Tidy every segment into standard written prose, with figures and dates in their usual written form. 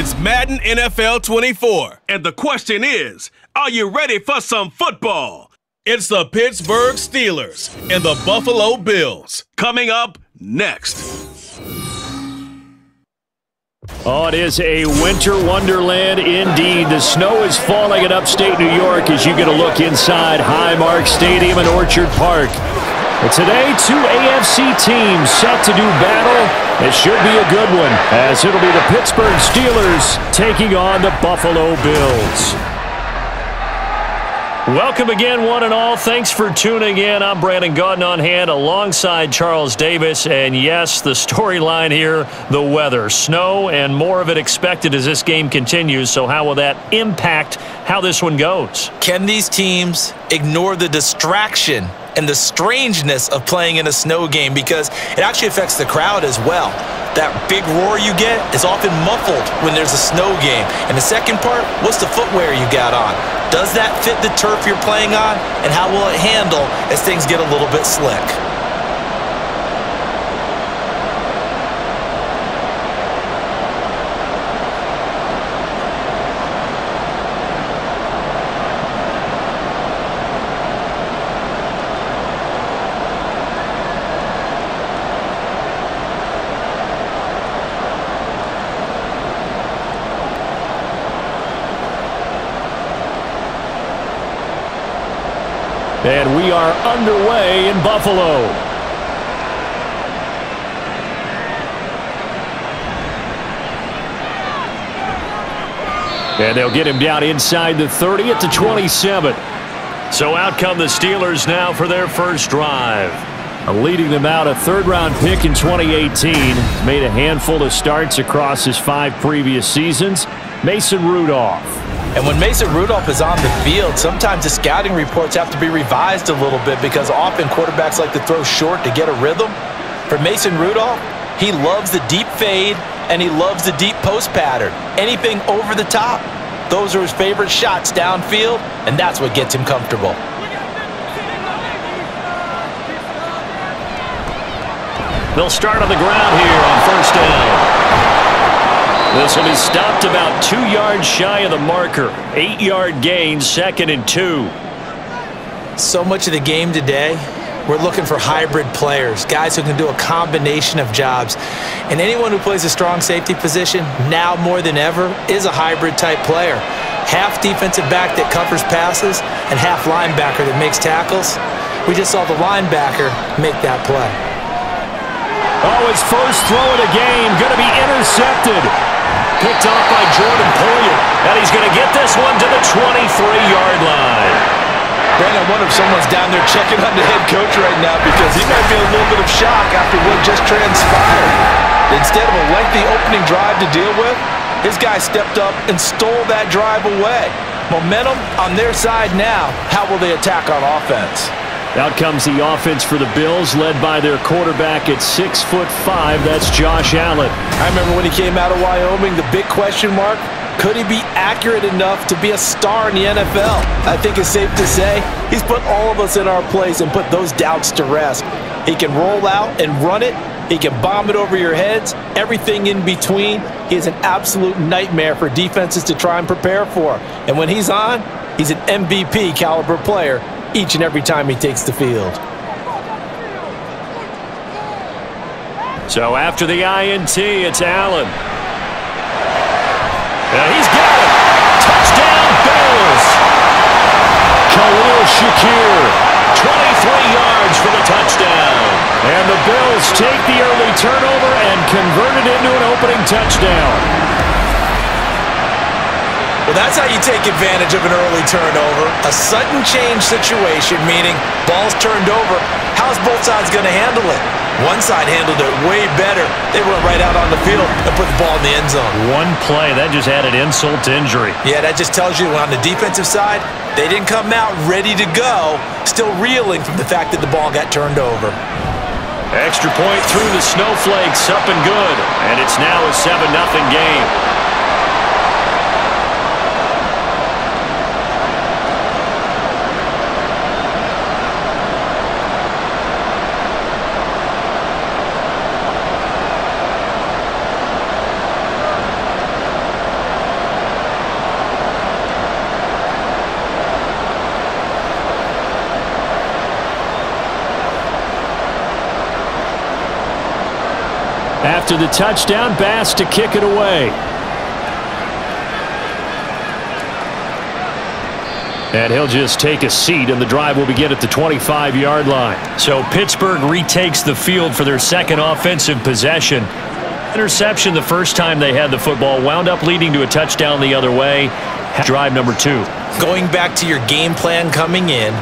It's Madden NFL 24, and the question is, are you ready for some football? It's the Pittsburgh Steelers and the Buffalo Bills. Coming up next. Oh, it is a winter wonderland indeed. The snow is falling in upstate New York as you get a look inside Highmark Stadium in Orchard Park. And today, two AFC teams set to do battle. It should be a good one, as it'll be the Pittsburgh Steelers taking on the Buffalo Bills. Welcome again, one and all. Thanks for tuning in. I'm Brandon Gaudin on hand alongside Charles Davis. And yes, the storyline here, the weather. Snow and more of it expected as this game continues. So how will that impact how this one goes? Can these teams ignore the distraction and the strangeness of playing in a snow game? Because it actually affects the crowd as well. That big roar you get is often muffled when there's a snow game. And the second part, what's the footwear you got on? Does that fit the turf you're playing on? And how will it handle as things get a little bit slick? And we are underway in Buffalo. And they'll get him down inside the 30 at the 27. So out come the Steelers now for their first drive. Leading them out, a third-round pick in 2018. Made a handful of starts across his 5 previous seasons. Mason Rudolph. And when Mason Rudolph is on the field, sometimes the scouting reports have to be revised a little bit because often quarterbacks like to throw short to get a rhythm. For Mason Rudolph, he loves the deep fade and he loves the deep post pattern. Anything over the top, those are his favorite shots downfield, and that's what gets him comfortable. They'll start on the ground here on first down. This will be stopped about 2 yards shy of the marker. 8-yard gain, 2nd and 2. So much of the game today, we're looking for hybrid players, guys who can do a combination of jobs. And anyone who plays a strong safety position, now more than ever, is a hybrid type player. Half defensive back that covers passes and half linebacker that makes tackles. We just saw the linebacker make that play. Oh, his first throw of the game, going to be intercepted. Picked off by Jordan Poyer. And he's going to get this one to the 23-yard line. Brandon, I wonder if someone's down there checking on the head coach right now because he might be in a little bit of shock after what just transpired. Instead of a lengthy opening drive to deal with, his guy stepped up and stole that drive away. Momentum on their side now. How will they attack on offense? Out comes the offense for the Bills, led by their quarterback at 6'5". That's Josh Allen. I remember when he came out of Wyoming, the big question mark, could he be accurate enough to be a star in the NFL? I think it's safe to say he's put all of us in our place and put those doubts to rest. He can roll out and run it. He can bomb it over your heads. Everything in between. He is an absolute nightmare for defenses to try and prepare for. And when he's on, he's an MVP caliber player each and every time he takes the field. So after the INT, it's Allen. He's got it. Touchdown, Bills. Khalil Shakir, 23 yards for the touchdown. And the Bills take the early turnover and convert it into an opening touchdown. Well, that's how you take advantage of an early turnover. A sudden change situation, meaning ball's turned over. How's both sides going to handle it? One side handled it way better. They went right out on the field and put the ball in the end zone. One play, that just added insult to injury. Yeah, that just tells you on the defensive side, they didn't come out ready to go, still reeling from the fact that the ball got turned over. Extra point through the snowflakes, up and good. And it's now a 7-0 game. after the touchdown. Bass to kick it away. And he'll just take a seat, and the drive will begin at the 25-yard line. So Pittsburgh retakes the field for their second offensive possession. Interception the first time they had the football, wound up leading to a touchdown the other way. Drive number 2. Going back to your game plan coming in,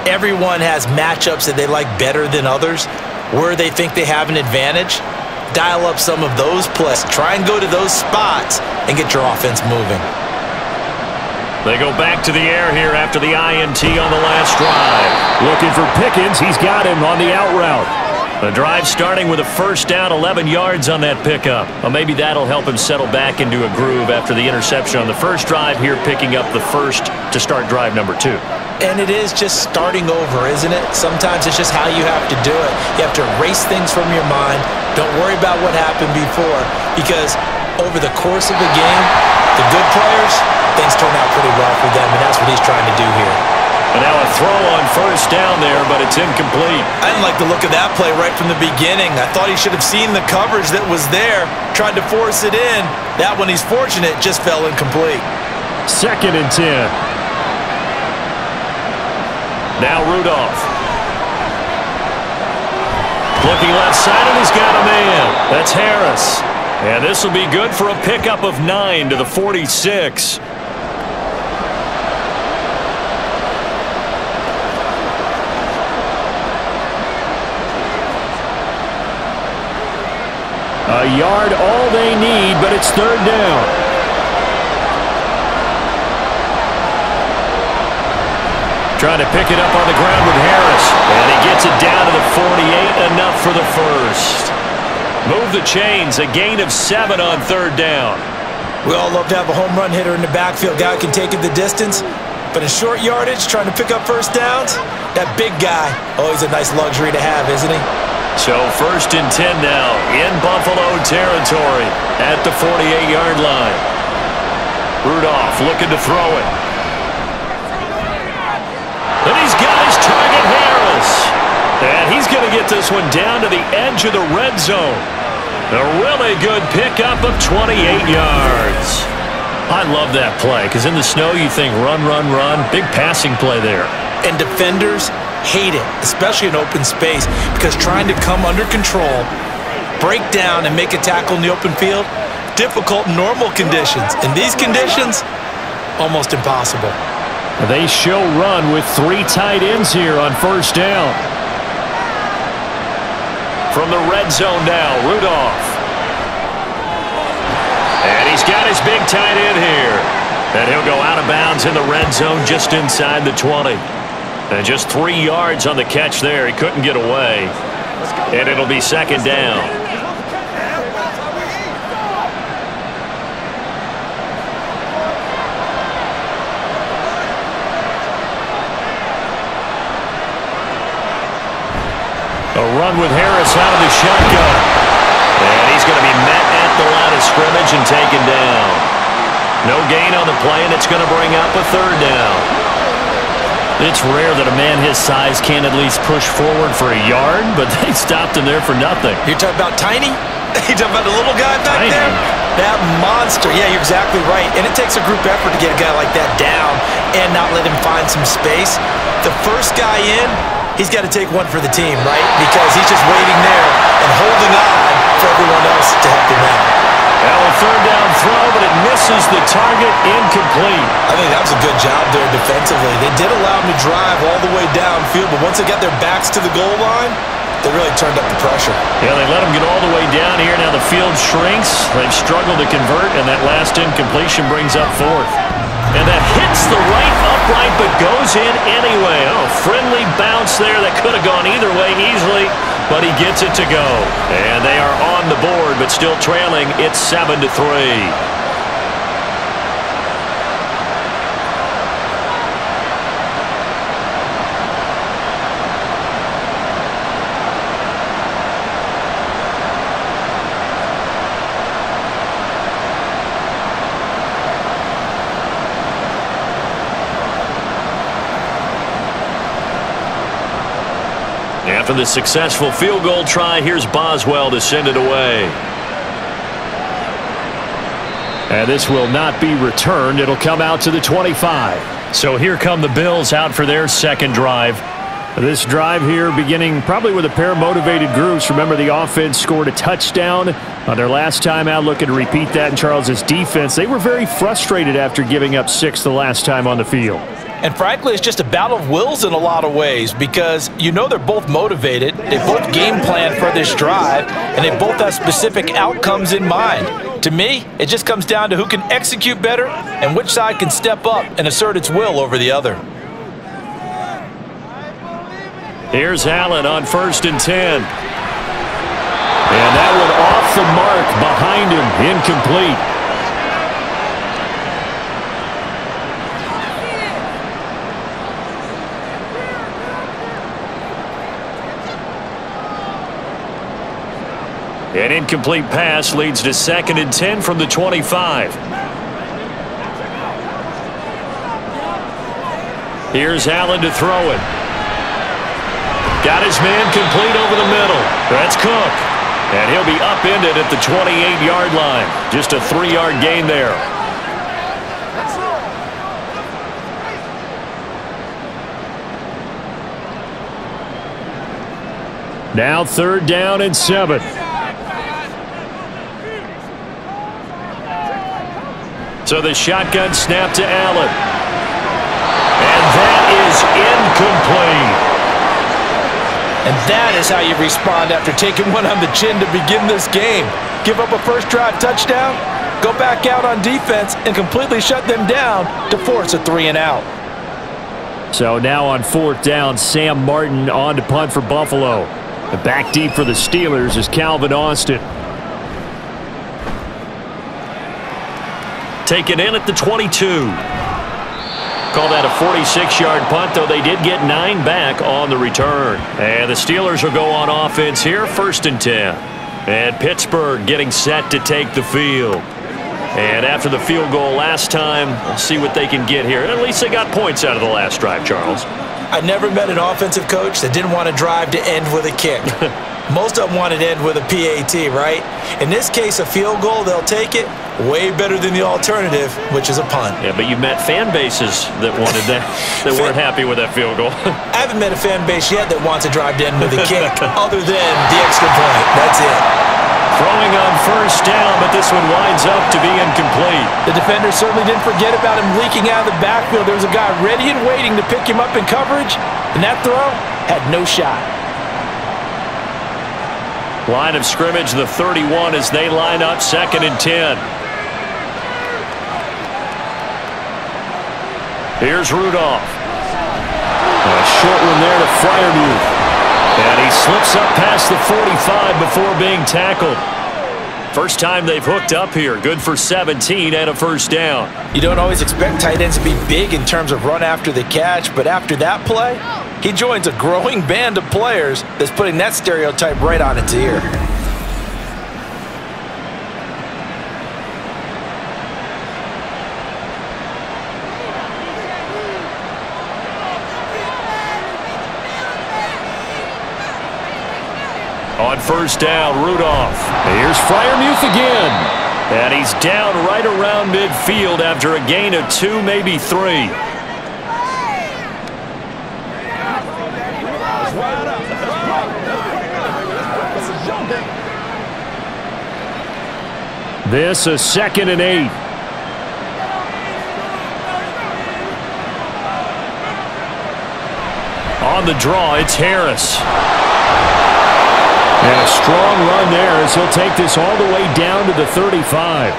everyone has matchups that they like better than others, where they think they have an advantage. Dial up some of those plays. Try and go to those spots and get your offense moving. They go back to the air here after the INT on the last drive. Looking for Pickens. He's got him on the out route. The drive starting with a first down, 11 yards on that pickup. Well, maybe that'll help him settle back into a groove after the interception on the first drive here, picking up the first to start drive number 2. And it is just starting over, isn't it? Sometimes it's just how you have to do it. You have to erase things from your mind. Don't worry about what happened before, because over the course of the game, the good players, things turn out pretty well for them, and that's what he's trying to do here. And now a throw on first down there, but it's incomplete. I didn't like the look of that play right from the beginning. I thought he should have seen the coverage that was there, tried to force it in. That one, he's fortunate, just fell incomplete. 2nd and 10. Now Rudolph. Looking left side, and he's got a man. That's Harris. And this will be good for a pickup of 9 to the 46. A yard all they need, but it's 3rd down. Trying to pick it up on the ground with Harris. And he gets it down to the 48, enough for the first. Move the chains, a gain of 7 on 3rd down. We all love to have a home run hitter in the backfield. Guy who can take it the distance. But in short yardage, trying to pick up first downs, that big guy, always a nice luxury to have, isn't he? So 1st and 10 now in Buffalo territory at the 48-yard line. Rudolph looking to throw it. And he's got his target, Harris. And he's going to get this one down to the edge of the red zone. A really good pickup of 28 yards. I love that play because in the snow you think run, run, run. Big passing play there. And defenders hate it, especially in open space, because trying to come under control, break down, and make a tackle in the open field, difficult in normal conditions. In these conditions, almost impossible. They show run with 3 tight ends here on first down. From the red zone now, Rudolph. And he's got his big tight end here. And he'll go out of bounds in the red zone just inside the 20. And just 3 yards on the catch there. He couldn't get away. And it'll be 2nd down. A run with Harris out of the shotgun. And he's going to be met at the line of scrimmage and taken down. No gain on the play, and it's going to bring up a 3rd down. It's rare that a man his size can't at least push forward for a yard, but they stopped him there for nothing. You're talking about tiny? You're talking about the little guy back there? That monster. Yeah, you're exactly right. And it takes a group effort to get a guy like that down and not let him find some space. The first guy in, he's got to take one for the team, right? Because he's just waiting there and holding on for everyone else to help him out. Well, a 3rd down throw, but it misses the target, incomplete. I think that was a good job there defensively. They did allow him to drive all the way downfield, but once they got their backs to the goal line, they really turned up the pressure. Yeah, they let him get all the way down here. Now the field shrinks. They've struggled to convert, and that last incompletion brings up 4th. And that hits the right upright, but goes in anyway. Oh, friendly bounce there that could have gone either way easily, but he gets it to go. And they are on the board, but still trailing. It's 7-3. After the successful field goal try, here's Boswell to send it away. And this will not be returned. It'll come out to the 25. So here come the Bills out for their second drive. This drive here beginning probably with a pair of motivated groups. Remember, the offense scored a touchdown on their last time out, looking to repeat that in Charles' defense. They were very frustrated after giving up 6 the last time on the field. And frankly, it's just a battle of wills in a lot of ways because you know they're both motivated, they both game plan for this drive, and they both have specific outcomes in mind. To me, it just comes down to who can execute better and which side can step up and assert its will over the other. Here's Allen on 1st and 10. And that one off the mark behind him, incomplete. An incomplete pass leads to 2nd and 10 from the 25. Here's Allen to throw it. Got his man complete over the middle. That's Cook. And he'll be upended at the 28-yard line. Just a 3-yard gain there. Now 3rd down and 7. So the shotgun snap to Allen. And that is incomplete. And that is how you respond after taking one on the chin to begin this game. Give up a first drive touchdown, go back out on defense, and completely shut them down to force a 3-and-out. So now on 4th down, Sam Martin on to punt for Buffalo. The back deep for the Steelers is Calvin Austin. Taken in at the 22. Call that a 46-yard punt, though they did get 9 back on the return. And the Steelers will go on offense here, 1st and 10. And Pittsburgh getting set to take the field. And after the field goal last time, we'll see what they can get here. At least they got points out of the last drive, Charles. I never met an offensive coach that didn't want to drive to end with a kick. Most of them want it to end with a PAT, right? In this case, a field goal, they'll take it. Way better than the alternative, which is a punt. Yeah, but you met fan bases that wanted that, that weren't happy with that field goal. I haven't met a fan base yet that wants to drive to end with a kick, other than the extra point. That's it. Throwing on 1st down, but this one winds up to be incomplete. The defender certainly didn't forget about him leaking out of the backfield. There was a guy ready and waiting to pick him up in coverage, and that throw had no shot. Line of scrimmage, the 31 as they line up 2nd and 10. Here's Rudolph. A short one there to Freiermuth. And he slips up past the 45 before being tackled. First time they've hooked up here. Good for 17 and a 1st down. You don't always expect tight ends to be big in terms of run after the catch, but after that play, he joins a growing band of players that's putting that stereotype right on its ear. On 1st down, Rudolph. Here's Freiermuth again. And he's down right around midfield after a gain of 2, maybe 3. This a 2nd and 8. On the draw, it's Harris. And a strong run there as he'll take this all the way down to the 35.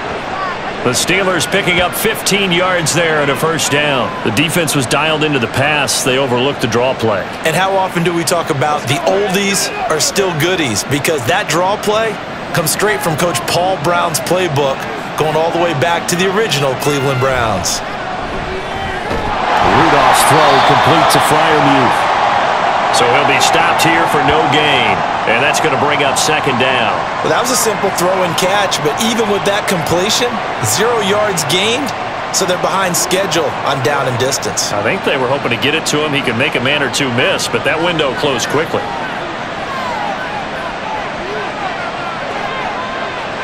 The Steelers picking up 15 yards there and a 1st down. The defense was dialed into the pass. They overlooked the draw play. And how often do we talk about the oldies are still goodies? Because that draw play comes straight from Coach Paul Brown's playbook, going all the way back to the original Cleveland Browns. Rudolph's throw complete to Freiermuth. So he'll be stopped here for no gain. And that's going to bring up 2nd down. Well, that was a simple throw and catch, but even with that completion, 0 yards gained, so they're behind schedule on down and distance. I think they were hoping to get it to him. He could make a man or 2 miss, but that window closed quickly.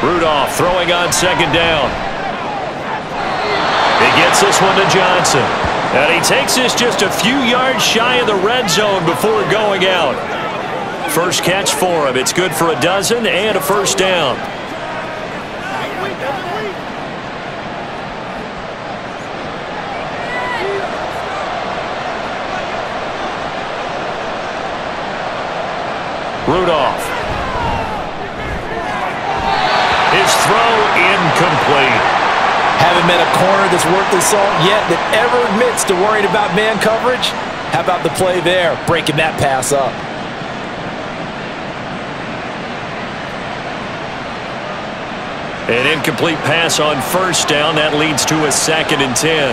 Rudolph throwing on 2nd down. gets this one to Johnson. And he takes this just a few yards shy of the red zone before going out. First catch for him. It's good for a dozen and a first down. Rudolph. His throw incomplete. Haven't met a corner that's worth the salt yet that ever admits to worrying about man coverage. How about the play there, breaking that pass up? An incomplete pass on first down. That leads to a 2nd and 10.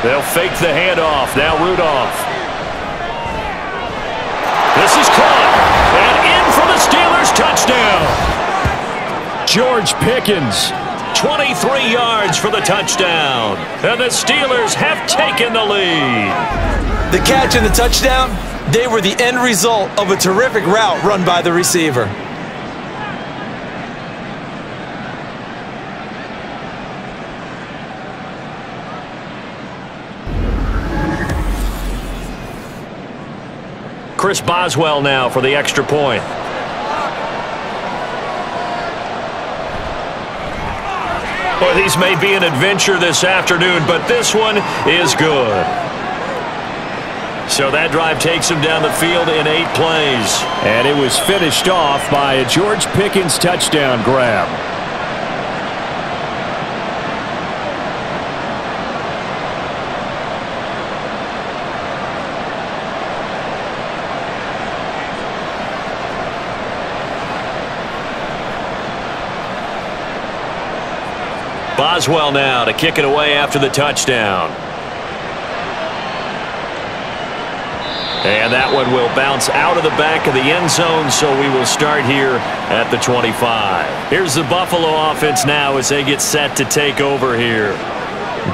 They'll fake the handoff. Now Rudolph. This is caught. And in for the Steelers. Touchdown. George Pickens, 23 yards for the touchdown. And the Steelers have taken the lead. The catch and the touchdown, they were the end result of a terrific route run by the receiver. Chris Boswell now for the extra point. Well, these may be an adventure this afternoon, but this one is good. So that drive takes him down the field in 8 plays. And it was finished off by a George Pickens touchdown grab. Boswell now to kick it away after the touchdown. And that one will bounce out of the back of the end zone, so we will start here at the 25. Here's the Buffalo offense now as they get set to take over here.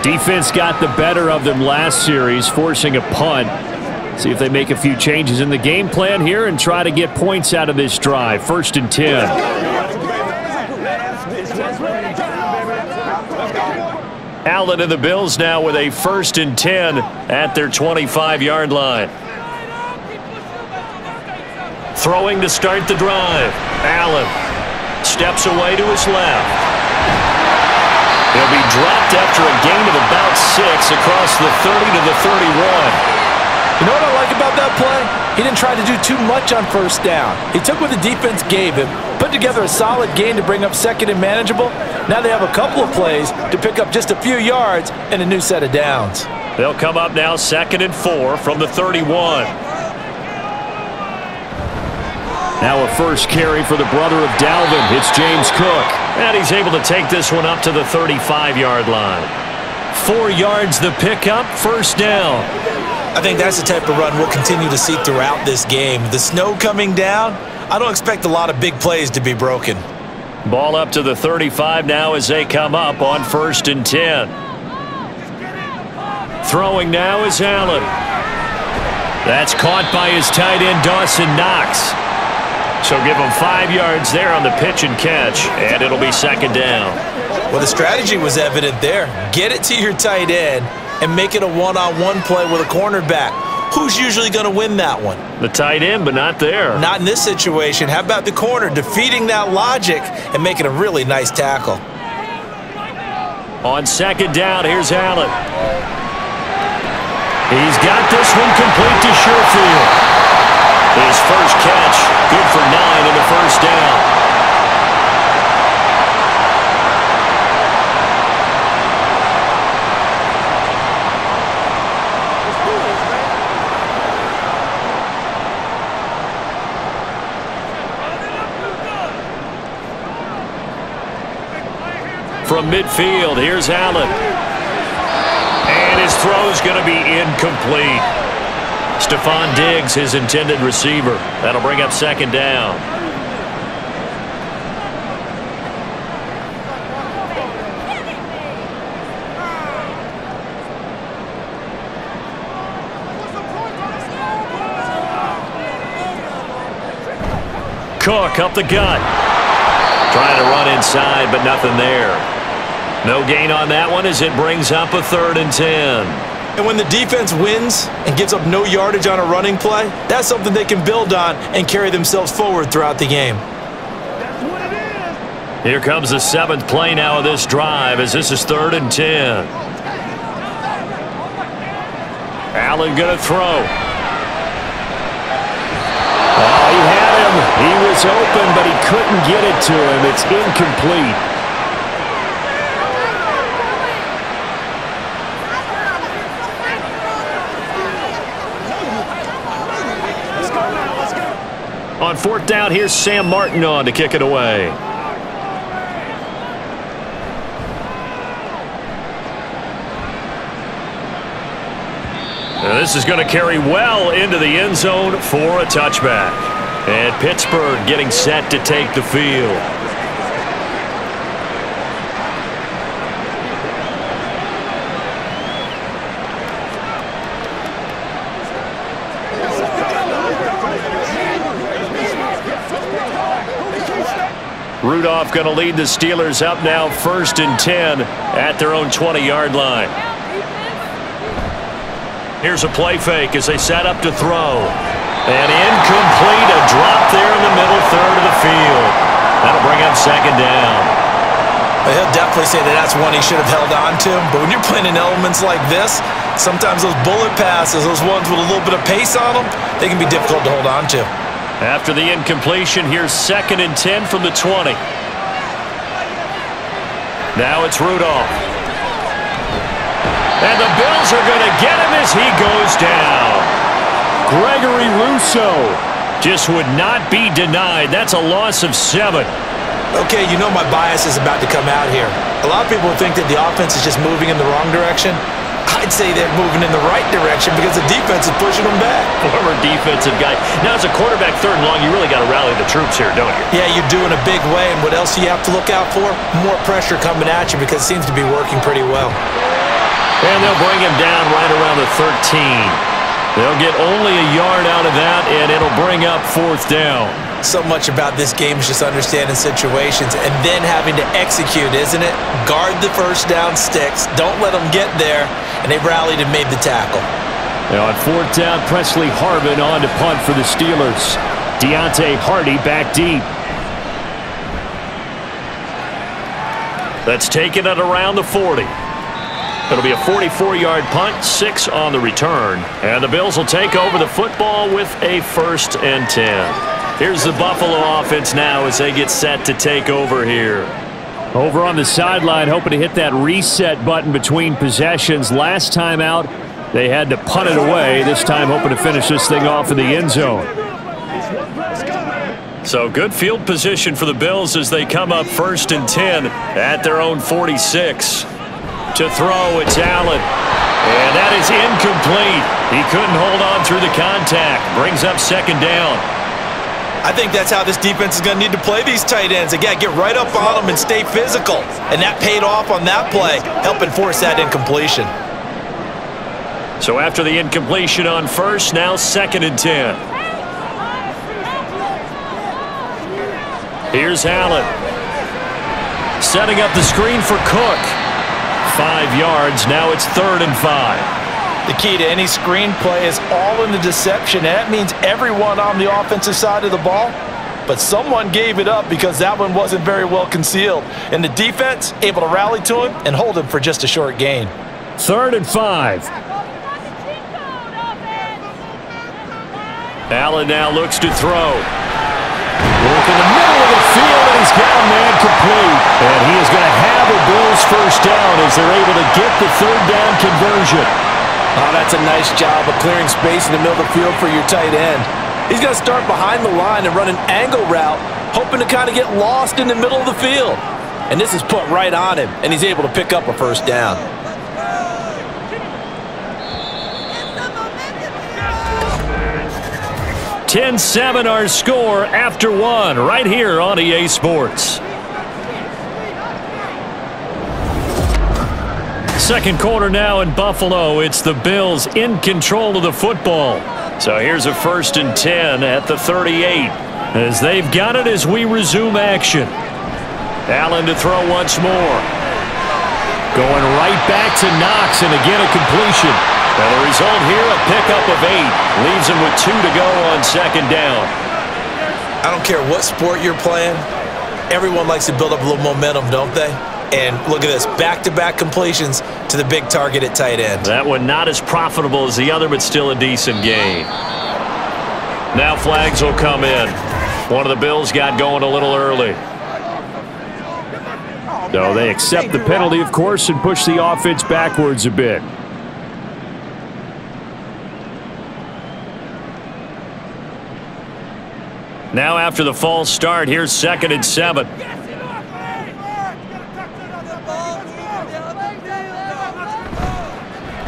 Defense got the better of them last series, forcing a punt. See if they make a few changes in the game plan here and try to get points out of this drive. 1st and 10. Allen and the Bills now with a 1st and 10 at their 25-yard line. Throwing to start the drive. Allen steps away to his left. He'll be dropped after a gain of about 6 across the 30 to the 31. You know what I like about that play? He didn't try to do too much on first down. He took what the defense gave him, put together a solid gain to bring up 2nd and manageable. Now they have a couple of plays to pick up just a few yards and a new set of downs. They'll come up now 2nd and 4 from the 31. Now a first carry for the brother of Dalvin. It's James Cook. And he's able to take this one up to the 35-yard line. 4 yards the pickup, first down. I think that's the type of run we'll continue to see throughout this game. The snow coming down, I don't expect a lot of big plays to be broken. Ball up to the 35 now as they come up on 1st and 10. Throwing now is Allen. That's caught by his tight end, Dawson Knox. So give him 5 yards there on the pitch and catch, and it'll be 2nd down. Well, the strategy was evident there. Get it to your tight end and make it a one-on-one play with a cornerback. Who's usually going to win that one? The tight end, but not there. Not in this situation. How about the corner defeating that logic and making a really nice tackle? On 2nd down, here's Allen. He's got this one complete to Sherfield. His first catch, good for 9 in the first down. From midfield, here's Allen. And his throw is going to be incomplete. Stephon Diggs, his intended receiver. That'll bring up 2nd down. Cook up the gut. Trying to run inside, but nothing there. No gain on that one as it brings up a 3rd and 10. And when the defense wins and gives up no yardage on a running play, that's something they can build on and carry themselves forward throughout the game. Here comes the 7th play now of this drive as this is 3rd and 10. Allen going to throw. Oh, he had him. He was open, but he couldn't get it to him. It's incomplete. On 4th down, here's Sam Martin on to kick it away. And this is going to carry well into the end zone for a touchback. And Pittsburgh getting set to take the field. Rudolph going to lead the Steelers up now 1st and 10 at their own 20-yard line. Here's a play fake as they set up to throw. And incomplete, a drop there in the middle 3rd of the field. That'll bring up 2nd down. He'll definitely say that that's one he should have held on to. But when you're playing in elements like this, sometimes those bullet passes, those ones with a little bit of pace on them, they can be difficult to hold on to. After the incompletion, here's 2nd and 10 from the 20. Now it's Rudolph. And the Bills are going to get him as he goes down. Gregory Rousseau just would not be denied. That's a loss of 7. Okay, you know my bias is about to come out here. A lot of people think that the offense is just moving in the wrong direction. I'd say they're moving in the right direction because the defense is pushing them back. Former defensive guy. Now, as a quarterback 3rd and long, you really got to rally the troops here, don't you? Yeah, you do in a big way. And what else do you have to look out for? More pressure coming at you because it seems to be working pretty well. And they'll bring him down right around the 13. They'll get only a yard out of that, and it'll bring up 4th down. So much about this game is just understanding situations and then having to execute, isn't it? Guard the 1st down sticks. Don't let them get there. And they rallied and made the tackle. Now on 4th down, Presley Harvin on to punt for the Steelers. Deontay Hardy back deep. Let's take it at around the 40. It'll be a 44-yard punt, 6 on the return. And the Bills will take over the football with a 1st and 10. Here's the Buffalo offense now as they get set to take over here. Over on the sideline, hoping to hit that reset button between possessions. Last time out, they had to punt it away. This time hoping to finish this thing off in the end zone. So good field position for the Bills as they come up 1st and 10 at their own 46. To throw, it's Allen. And that is incomplete. He couldn't hold on through the contact. Brings up 2nd down. I think that's how this defense is going to need to play these tight ends. They got to get right up on them and stay physical. And that paid off on that play, helping force that incompletion. So after the incompletion on 1st, now 2nd and 10. Here's Allen. Setting up the screen for Cook. 5 yards. Now it's 3rd and 5. The key to any screen play is all in the deception. And that means everyone on the offensive side of the ball. But someone gave it up because that one wasn't very well concealed. And the defense able to rally to him and hold him for just a short gain. 3rd and 5. Allen now looks to throw. Work in the middle of the field, and he's got a man complete. And he is going to have a Bills 1st down as they're able to get the 3rd down conversion. Oh, that's a nice job of clearing space in the middle of the field for your tight end. He's going to start behind the line and run an angle route, hoping to kind of get lost in the middle of the field. And this is put right on him, and he's able to pick up a 1st down. (10-7) our score after 1 right here on EA Sports. Second quarter now in Buffalo. It's the Bills in control of the football. So here's a 1st and 10 at the 38 as they've got it as we resume action. Allen to throw once more. Going right back to Knox, and again a completion. And the result here, a pickup of 8. Leaves him with 2 to go on second down. I don't care what sport you're playing. Everyone likes to build up a little momentum, don't they? And look at this, back-to-back completions to the big target at tight end. That one not as profitable as the other, but still a decent gain. Now flags will come in. One of the Bills got going a little early. No, they accept the penalty, of course, and push the offense backwards a bit. Now after the false start, here's 2nd and 7.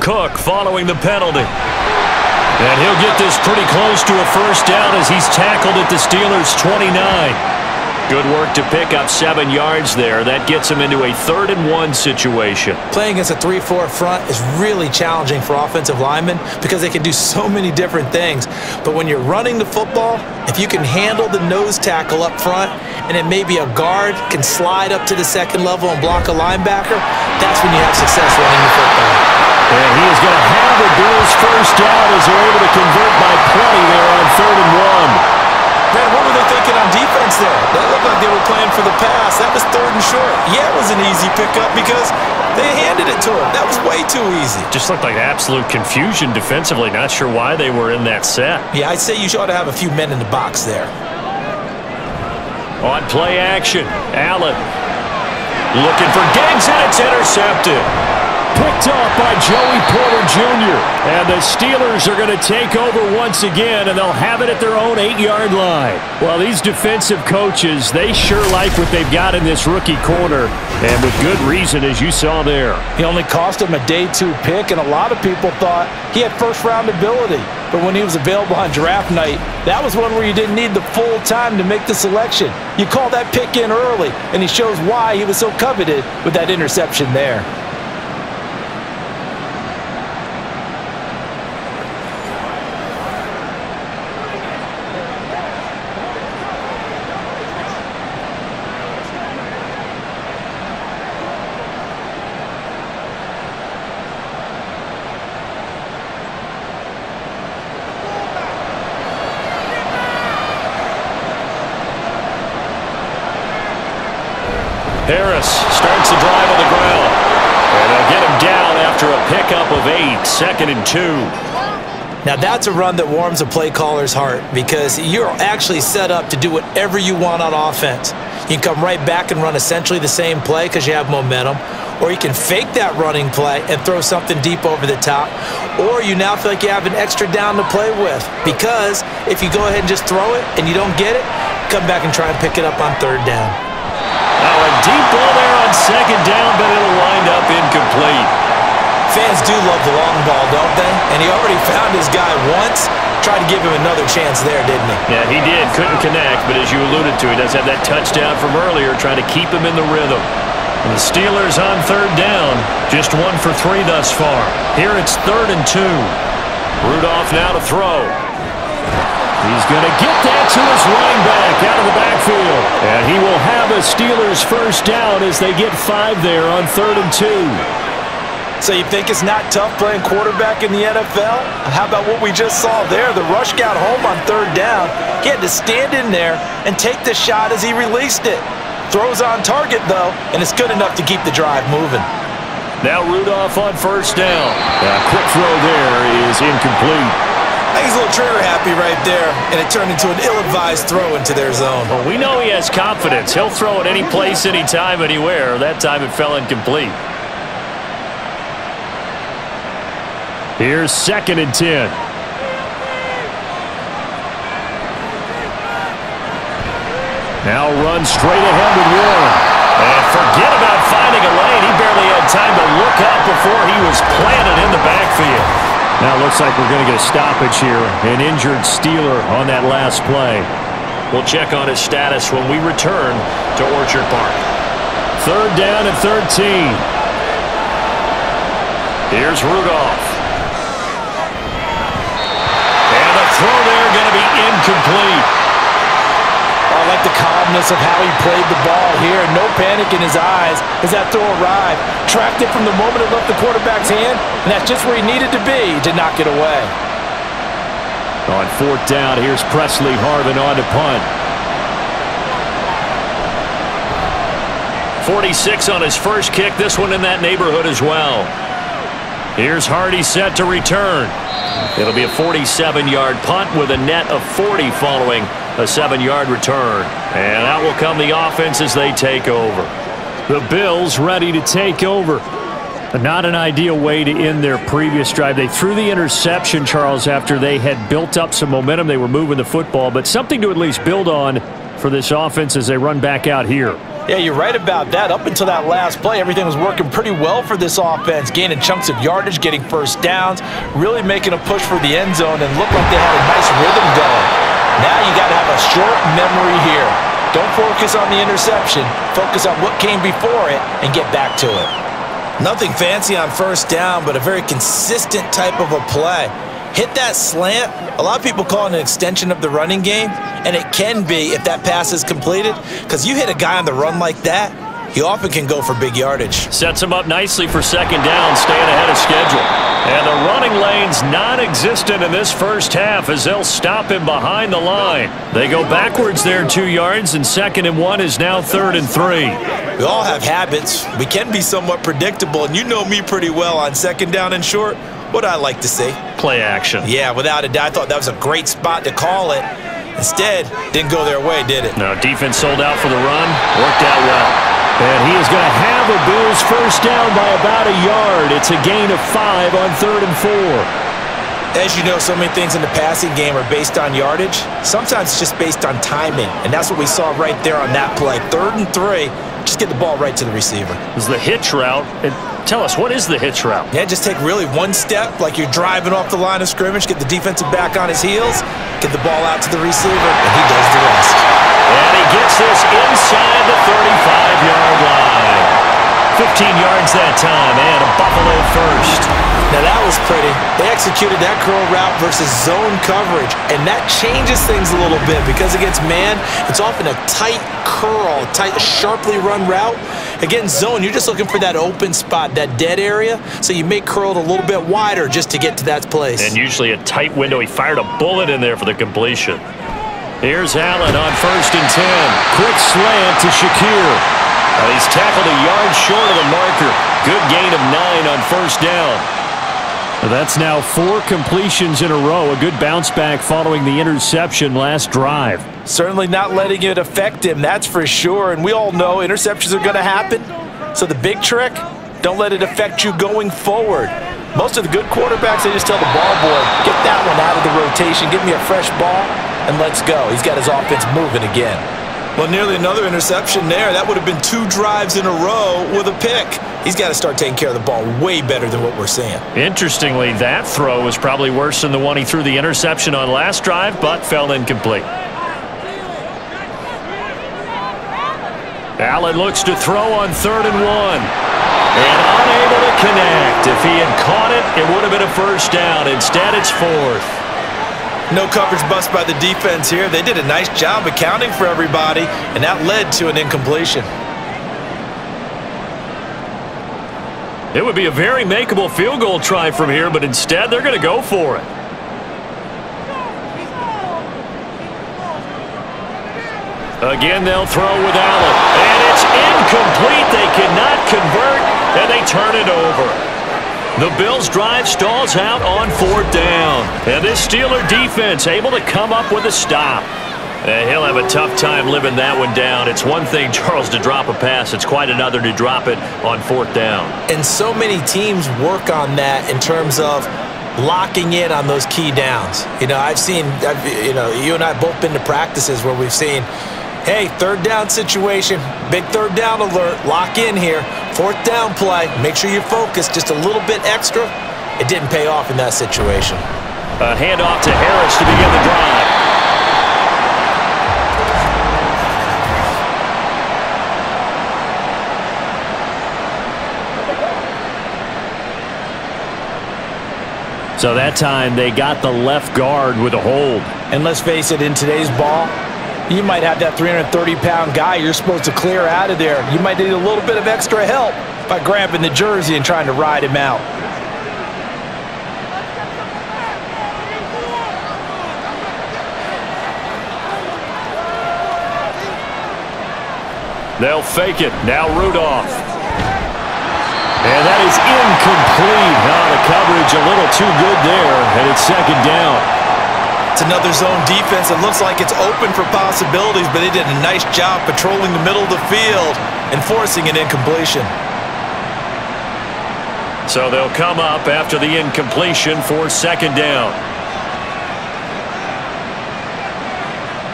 Cook following the penalty. And he'll get this pretty close to a first down as he's tackled at the Steelers' 29. Good work to pick up 7 yards there. That gets him into a 3rd and 1 situation. Playing against a 3-4 front is really challenging for offensive linemen because they can do so many different things. But when you're running the football, if you can handle the nose tackle up front and then maybe a guard can slide up to the 2nd level and block a linebacker, that's when you have success running the football. And he is going to have the Bills first down as they're able to convert by plenty there on 3rd and 1. Man, what were they thinking on defense there? That looked like they were playing for the pass. That was 3rd and short. Yeah, it was an easy pickup because they handed it to him. That was way too easy. Just looked like absolute confusion defensively. Not sure why they were in that set. Yeah, I'd say you ought to have a few men in the box there. On play action, Allen looking for Diggs, and it's intercepted. Picked off by Joey Porter Jr. And the Steelers are going to take over once again, and they'll have it at their own 8-yard line. Well, these defensive coaches, they sure like what they've got in this rookie corner, and with good reason, as you saw there. He only cost him a day 2 pick, and a lot of people thought he had first-round ability. But when he was available on draft night, that was one where you didn't need the full time to make the selection. You call that pick in early, and he shows why he was so coveted with that interception there. Harris starts the drive on the ground. And they'll get him down after a pickup of 8, 2nd and 2. Now that's a run that warms a play caller's heart because you're actually set up to do whatever you want on offense. You can come right back and run essentially the same play because you have momentum, or you can fake that running play and throw something deep over the top, or you now feel like you have an extra down to play with because if you go ahead and just throw it and you don't get it, come back and try and pick it up on 3rd down. Now a deep ball there on 2nd down, but it'll wind up incomplete. Fans do love the long ball, don't they? And he already found his guy once. Tried to give him another chance there, didn't he? Yeah, he did. Couldn't connect, but as you alluded to, he does have that touchdown from earlier, trying to keep him in the rhythm. And the Steelers on 3rd down, just 1 for 3 thus far. Here it's 3rd and 2. Rudolph now to throw. He's going to get that to his running back out of the backfield. And he will have a Steelers first down as they get 5 there on 3rd and 2. So you think it's not tough playing quarterback in the NFL? How about what we just saw there? The rush got home on 3rd down. He had to stand in there and take the shot as he released it. Throws on target, though, and it's good enough to keep the drive moving. Now Rudolph on 1st down. Quick throw there is incomplete. He's a little trigger happy right there, and it turned into an ill-advised throw into their zone. Well, we know he has confidence. He'll throw it any place, anytime, anywhere. That time it fell incomplete. Here's 2nd and 10. Now run straight ahead with Warren. And forget about finding a lane. He barely had time to look up before he was planted in the backfield. Now it looks like we're going to get a stoppage here. An injured Steeler on that last play. We'll check on his status when we return to Orchard Park. 3rd down and 13. Here's Rudolph. And the throw there going to be incomplete. I like the calmness of how he played the ball here. No panic in his eyes as that throw arrived. Tracked it from the moment it left the quarterback's hand, and that's just where he needed to be to knock it away. On fourth down, here's Presley Harvin on to punt. 46 on his first kick. This one in that neighborhood as well. Here's Hardy set to return. It'll be a 47-yard punt with a net of 40 following a 7-yard return. And out will come the offense as they take over. The Bills ready to take over. Not an ideal way to end their previous drive. They threw the interception, Charles, after they had built up some momentum. They were moving the football, but something to at least build on for this offense as they run back out here. Yeah, you're right about that. Up until that last play, everything was working pretty well for this offense, gaining chunks of yardage, getting first downs, really making a push for the end zone, and looked like they had a nice rhythm going. Now you got to have a short memory here. Don't focus on the interception. Focus on what came before it and get back to it. Nothing fancy on first down, but a very consistent type of a play. Hit that slant. A lot of people call it an extension of the running game, and it can be if that pass is completed, because you hit a guy on the run like that, he often can go for big yardage. Sets him up nicely for second down, staying ahead of schedule. And the running lane's non-existent in this first half as they'll stop him behind the line. They go backwards there 2 yards, and 2nd and 1 is now 3rd and 3. We all have habits. We can be somewhat predictable, and you know me pretty well on second down and short. What I like to see. Play action. Yeah, without a doubt. I thought that was a great spot to call it. Instead, didn't go their way, did it? No, defense sold out for the run. Worked out well. And he is going to have a Bills first down by about a yard. It's a gain of 5 on 3rd and 4. As you know, so many things in the passing game are based on yardage. Sometimes it's just based on timing, and that's what we saw right there on that play. 3rd and 3, just get the ball right to the receiver. This is the hitch route. Tell us, what is the hitch route? Yeah, just take really one step, like you're driving off the line of scrimmage, get the defensive back on his heels, get the ball out to the receiver, and he does the rest. And he gets this inside the 35-yard line. 15 yards that time, and a Buffalo first. Now that was pretty. They executed that curl route versus zone coverage, and that changes things a little bit because against man, it's often a tight curl, tight, sharply run route. Against zone, you're just looking for that open spot, that dead area, so you may curl it a little bit wider just to get to that place. And usually a tight window. He fired a bullet in there for the completion. Here's Allen on 1st and 10. Quick slant to Shakir. He's tackled a yard short of the marker. Good gain of 9 on 1st down. That's now 4 completions in a row. A good bounce back following the interception last drive. Certainly not letting it affect him, that's for sure. And we all know interceptions are going to happen. So the big trick, don't let it affect you going forward. Most of the good quarterbacks, they just tell the ball boy, get that one out of the rotation, give me a fresh ball, and let's go. He's got his offense moving again. Well, nearly another interception there. That would have been 2 drives in a row with a pick. He's got to start taking care of the ball way better than what we're seeing. Interestingly, that throw was probably worse than the one he threw the interception on last drive, but fell incomplete. Allen looks to throw on 3rd and 1. And unable to connect. If he had caught it, it would have been a first down. Instead, it's 4th. No coverage bust by the defense here. They did a nice job accounting for everybody, and that led to an incompletion. It would be a very makeable field goal try from here, but instead they're going to go for it. Again, they'll throw with Allen. And it's incomplete. They cannot convert, and they turn it over. The Bills' drive stalls out on 4th down. And this Steeler defense able to come up with a stop. And he'll have a tough time living that one down. It's one thing, Charles, to drop a pass. It's quite another to drop it on 4th down. And so many teams work on that in terms of locking in on those key downs. You know, you and I both been to practices where we've seen, hey, 3rd down situation, big 3rd down alert, lock in here. 4th down play, make sure you're focused just a little bit extra. It didn't pay off in that situation. A handoff to Harris to begin the drive. So that time they got the left guard with a hold. And let's face it, in today's ball, You might have that 330-pound guy you're supposed to clear out of there. You might need a little bit of extra help by grabbing the jersey and trying to ride him out. They'll fake it. Now Rudolph. And that is incomplete. The coverage a little too good there, and it's second down. It's another zone defense. It looks like it's open for possibilities, but they did a nice job patrolling the middle of the field and forcing an incompletion. So they'll come up after the incompletion for second down.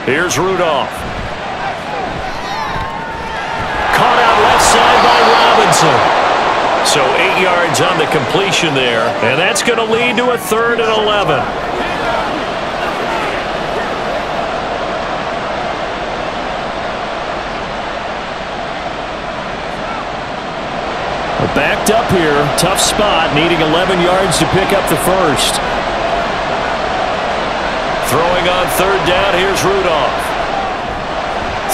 Here's Rudolph. Caught out left side by Robinson. So 8 yards on the completion there, and that's going to lead to a 3rd and 11. Backed up here, tough spot, needing 11 yards to pick up the first. Throwing on 3rd down, here's Rudolph.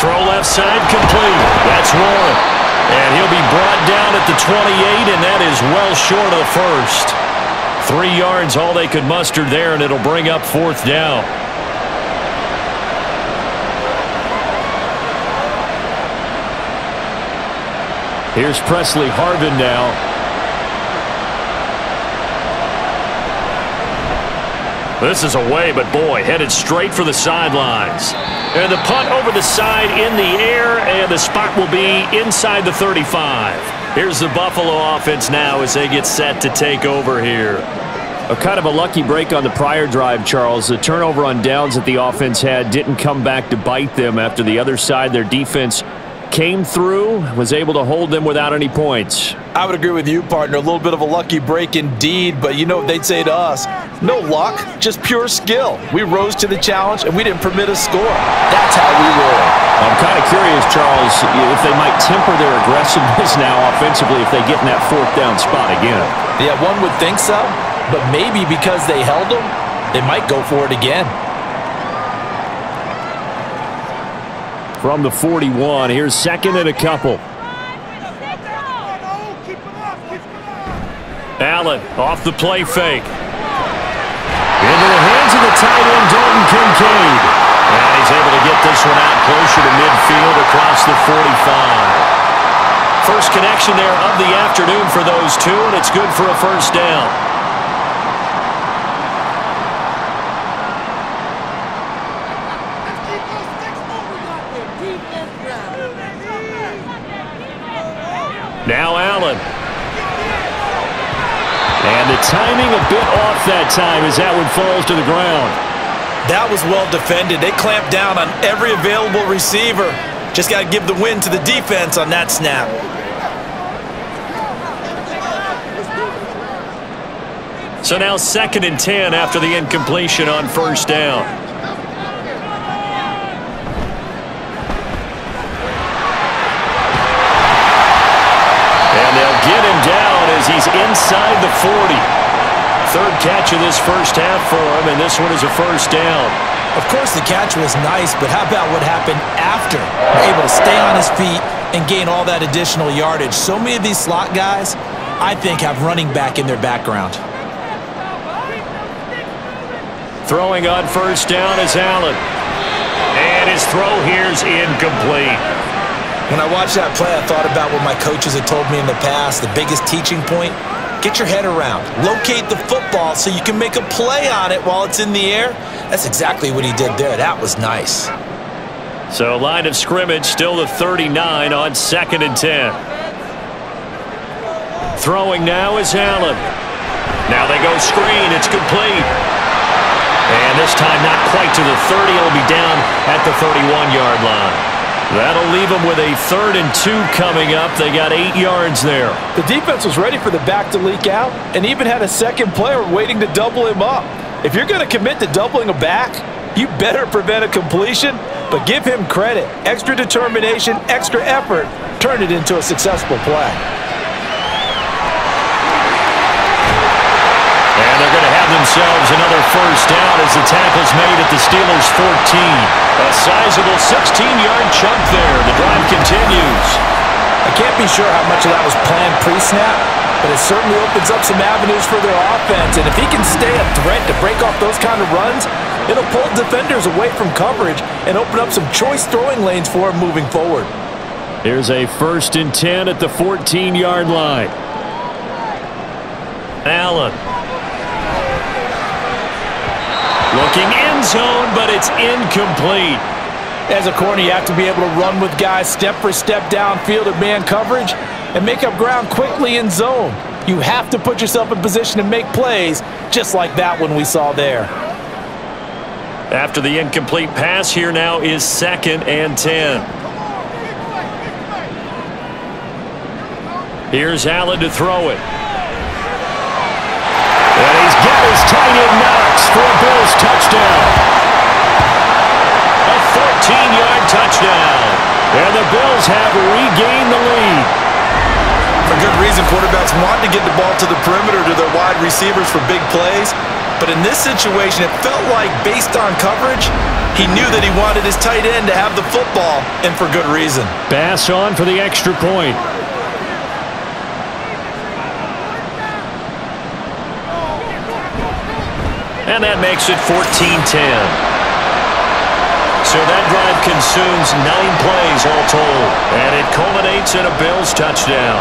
Throw left side, complete. That's Warren. And he'll be brought down at the 28, and that is well short of the first. 3 yards, all they could muster there, and it'll bring up 4th down. Here's Presley Harvin now. This is away, but boy, headed straight for the sidelines. And the punt over the side in the air, and the spot will be inside the 35. Here's the Buffalo offense now as they get set to take over here. A kind of a lucky break on the prior drive, Charles. The turnover on downs that the offense had didn't come back to bite them after the other side. Their defense came through, was able to hold them without any points. I would agree with you, partner. A little bit of a lucky break indeed, but you know what they'd say to us? No luck, just pure skill. We rose to the challenge, and we didn't permit a score. That's how we roll. I'm kind of curious, Charles, if they might temper their aggressiveness now offensively if they get in that 4th down spot again. Yeah, one would think so, but maybe because they held them, they might go for it again. From the 41, here's 2nd and a couple. Allen off the play fake. Into the hands of the tight end, Dalton Kincaid. And he's able to get this one out closer to midfield across the 45. First connection there of the afternoon for those two, and it's good for a 1st down. Now Allen. And the timing a bit off that time as that one falls to the ground. That was well defended. They clamped down on every available receiver. Just got to give the win to the defense on that snap. So now 2nd and 10 after the incompletion on 1st down. Get him down as he's inside the 40. 3rd catch of this first half for him, and this one is a 1st down. Of course, the catch was nice, but how about what happened after? Able to stay on his feet and gain all that additional yardage. So many of these slot guys, I think, have running back in their background. Throwing on 1st down is Allen. And his throw here's incomplete. When I watched that play, I thought about what my coaches had told me in the past. The biggest teaching point, get your head around. Locate the football so you can make a play on it while it's in the air. That's exactly what he did there. That was nice. So line of scrimmage still the 39 on 2nd and 10. Throwing now is Allen. Now they go screen. It's complete. And this time not quite to the 30. It'll be down at the 31-yard line. That'll leave them with a 3rd and 2 coming up. They got 8 yards there. The defense was ready for the back to leak out and even had a second player waiting to double him up. If you're going to commit to doubling a back, you better prevent a completion, but give him credit. Extra determination, extra effort, turned it into a successful play. And they're going to have themselves another 1st down as the tackle's made at the Steelers' 14. A sizable 16-yard chunk there. The drive continues. I can't be sure how much of that was planned pre-snap, but it certainly opens up some avenues for their offense. And if he can stay a threat to break off those kind of runs, it'll pull defenders away from coverage and open up some choice throwing lanes for him moving forward. Here's a 1st and 10 at the 14-yard line. Allen. Looking end zone, but it's incomplete. As a corner, you have to be able to run with guys step for step downfield at man coverage and make up ground quickly in zone. You have to put yourself in position to make plays, just like that one we saw there. After the incomplete pass, here now is 2nd and 10. Here's Allen to throw it. And he's got his tight end Knox for a Bills touchdown. A 14-yard touchdown. And the Bills have regained the lead. For good reason, quarterbacks want to get the ball to the perimeter to their wide receivers for big plays. But in this situation, it felt like, based on coverage, he knew that he wanted his tight end to have the football, and for good reason. Pass on for the extra point. And that makes it 14-10. So that drive consumes 9 plays all told. And it culminates in a Bills touchdown.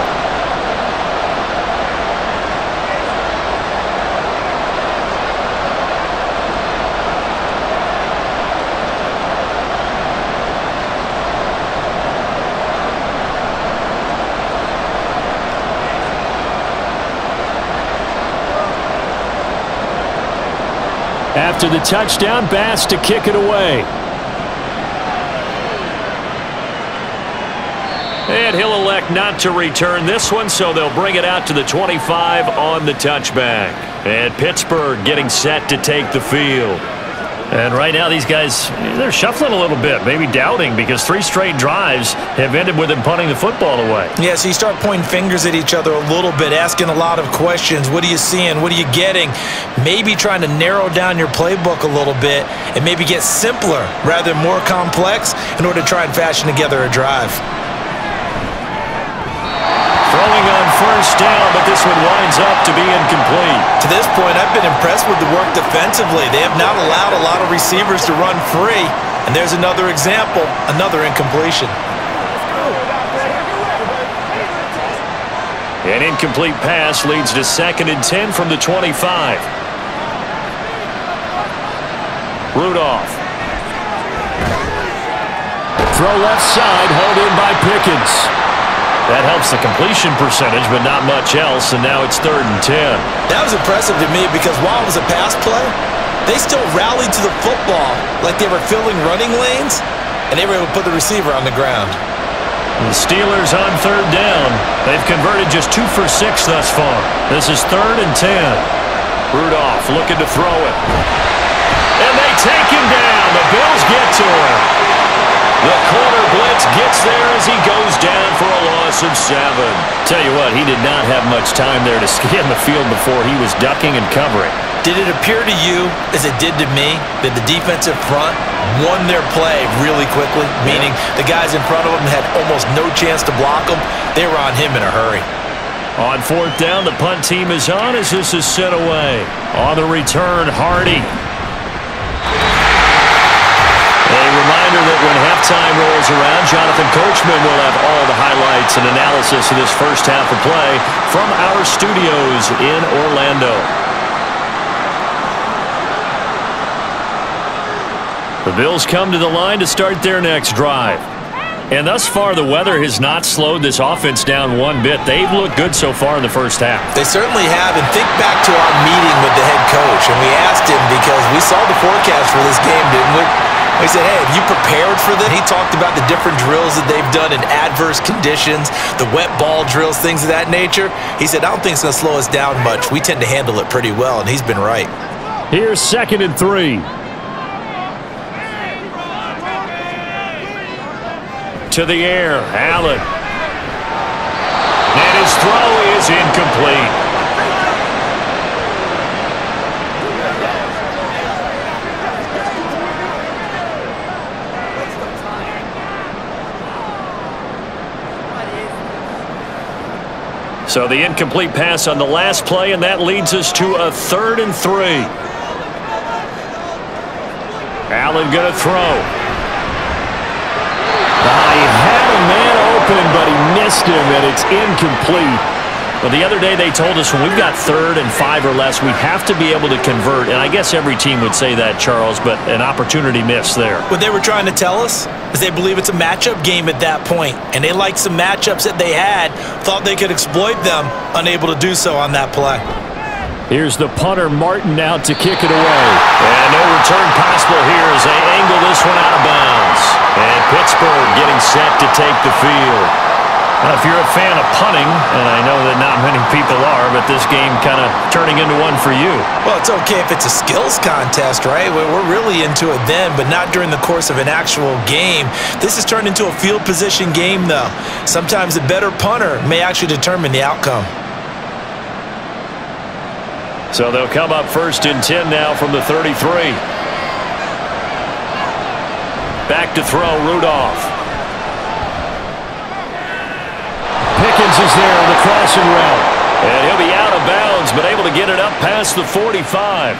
After the touchdown, Bass to kick it away. And he'll elect not to return this one, so they'll bring it out to the 25 on the touchback. And Pittsburgh getting set to take the field. And right now these guys, they're shuffling a little bit, maybe doubting, because 3 straight drives have ended with them punting the football away. Yeah, so you start pointing fingers at each other a little bit, asking a lot of questions. What are you seeing? What are you getting? Maybe trying to narrow down your playbook a little bit and maybe get simpler rather than more complex in order to try and fashion together a drive. Throwing on 1st down, but this one winds up to be incomplete. To this point, I've been impressed with the work defensively. They have not allowed a lot of receivers to run free. And there's another example, another incompletion. An incomplete pass leads to 2nd and 10 from the 25. Rudolph. Throw left side, hauled in by Pickens. That helps the completion percentage, but not much else, and now it's 3rd and 10. That was impressive to me because while it was a pass play, they still rallied to the football like they were filling running lanes, and they were able to put the receiver on the ground. The Steelers on 3rd down. They've converted just 2 for 6 thus far. This is 3rd and 10. Rudolph looking to throw it. And they take him down. The Bills get to him. The corner blitz gets there as he goes down for a loss of 7. Tell you what, he did not have much time there to scan the field before he was ducking and covering. Did it appear to you, as it did to me, that the defensive front won their play really quickly? Meaning the guys in front of them had almost no chance to block them. They were on him in a hurry. On 4th down, the punt team is on as this is sent away. On the return, Hardy. A reminder that when halftime rolls around, Jonathan Coachman will have all the highlights and analysis of this first half of play from our studios in Orlando. The Bills come to the line to start their next drive. And thus far, the weather has not slowed this offense down one bit. They've looked good so far in the first half. They certainly have. And think back to our meeting with the head coach. And we asked him because we saw the forecast for this game, didn't we? We said, hey, have you prepared for this? He talked about the different drills that they've done in adverse conditions, the wet ball drills, things of that nature. He said, I don't think it's going to slow us down much. We tend to handle it pretty well, and he's been right. Here's 2nd and 3. To the air, Allen. And his throw is incomplete. So the incomplete pass on the last play, and that leads us to a 3rd and 3. Allen going to throw. He had a man open, but he missed him, and it's incomplete. Well, the other day they told us when we've got 3rd and 5 or less, we have to be able to convert. And I guess every team would say that, Charles, but an opportunity missed there. What they were trying to tell us is they believe it's a matchup game at that point, and they liked some matchups that they had, thought they could exploit them, unable to do so on that play. Here's the punter, Martin, out to kick it away. And no return possible here as they angle this one out of bounds. And Pittsburgh getting set to take the field. Now, if you're a fan of punting, and I know that not many people are, but this game kind of turning into one for you. Well, it's okay if it's a skills contest, right? We're really into it then, but not during the course of an actual game. This has turned into a field position game, though. Sometimes a better punter may actually determine the outcome. So they'll come up 1st and 10 now from the 33. Back to throw, Rudolph. Pickens is there on the crossing route. And he'll be out of bounds, but able to get it up past the 45.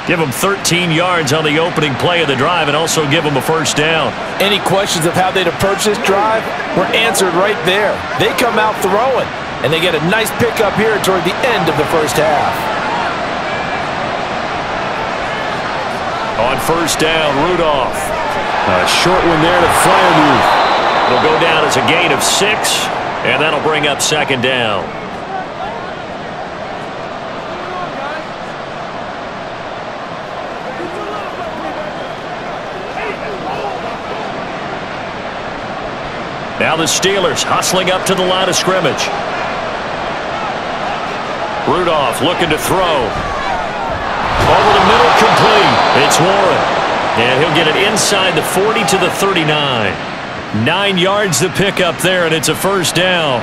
Give him 13 yards on the opening play of the drive and also give him a 1st down. Any questions of how they'd approach this drive were answered right there. They come out throwing, and they get a nice pickup here toward the end of the 1st half. On 1st down, Rudolph. A short one there to Freiermuth. It'll go down as a gain of 6, and that'll bring up 2nd down. Now the Steelers hustling up to the line of scrimmage. Rudolph looking to throw. Over the middle, complete. It's Warren. And he'll get it inside the 40 to the 39. 9 yards to pick up there, and it's a 1st down.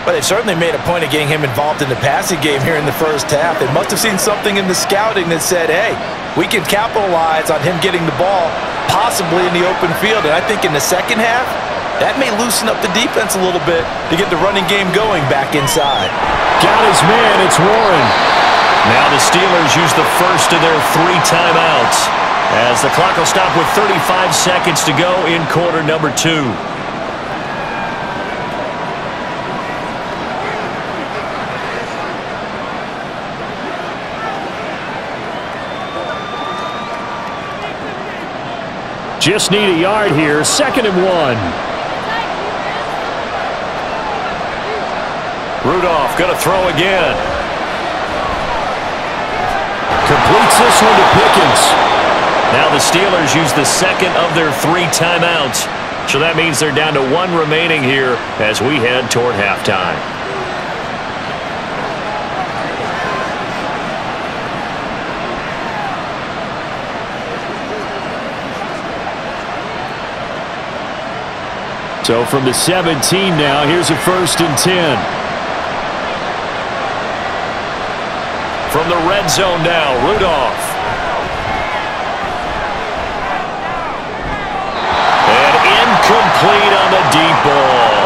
But they've certainly made a point of getting him involved in the passing game here in the 1st half. They must have seen something in the scouting that said, hey, we can capitalize on him getting the ball possibly in the open field. And I think in the 2nd half, that may loosen up the defense a little bit to get the running game going back inside. Got his man. It's Warren. Now the Steelers use the 1st of their 3 timeouts as the clock will stop with 35 seconds to go in quarter number 2. Just need a yard here. 2nd and 1. Rudolph going to throw again. Completes this one to Pickens. Now the Steelers use the 2nd of their 3 timeouts. So that means they're down to 1 remaining here as we head toward halftime. So from the 17 now, here's a 1st and 10. From the red zone now, Rudolph. And incomplete on the deep ball.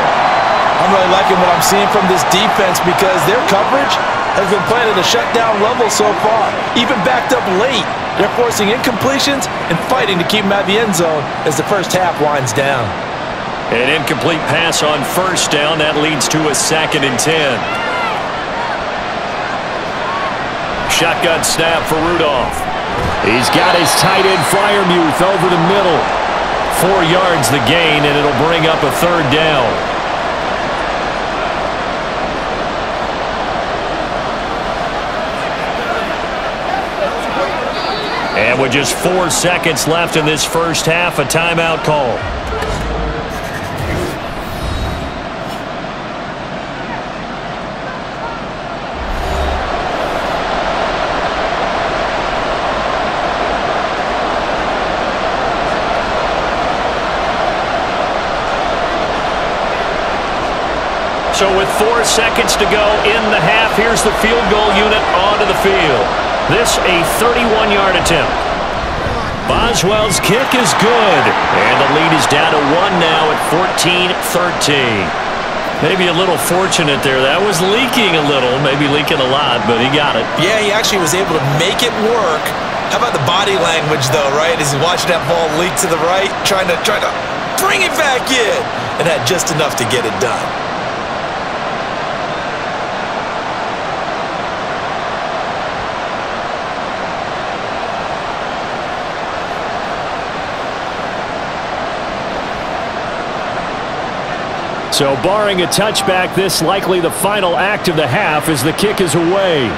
I'm really liking what I'm seeing from this defense because their coverage has been playing at a shutdown level so far. Even backed up late, they're forcing incompletions and fighting to keep them out of the end zone as the 1st half winds down. An incomplete pass on 1st down. That leads to a 2nd and 10. Shotgun snap for Rudolph. He's got his tight end Freiermuth over the middle. 4 yards the gain, and it'll bring up a 3rd down. And with just 4 seconds left in this 1st half, a timeout call. So with 4 seconds to go in the half, here's the field goal unit onto the field. This a 31-yard attempt. Boswell's kick is good. And the lead is down to 1 now at 14-13. Maybe a little fortunate there. That was leaking a little, maybe leaking a lot, but he got it. Yeah, he actually was able to make it work. How about the body language, though, right? As he's watching that ball leak to the right, trying to bring it back in, and had just enough to get it done. So barring a touchback, this likely the final act of the half as the kick is away.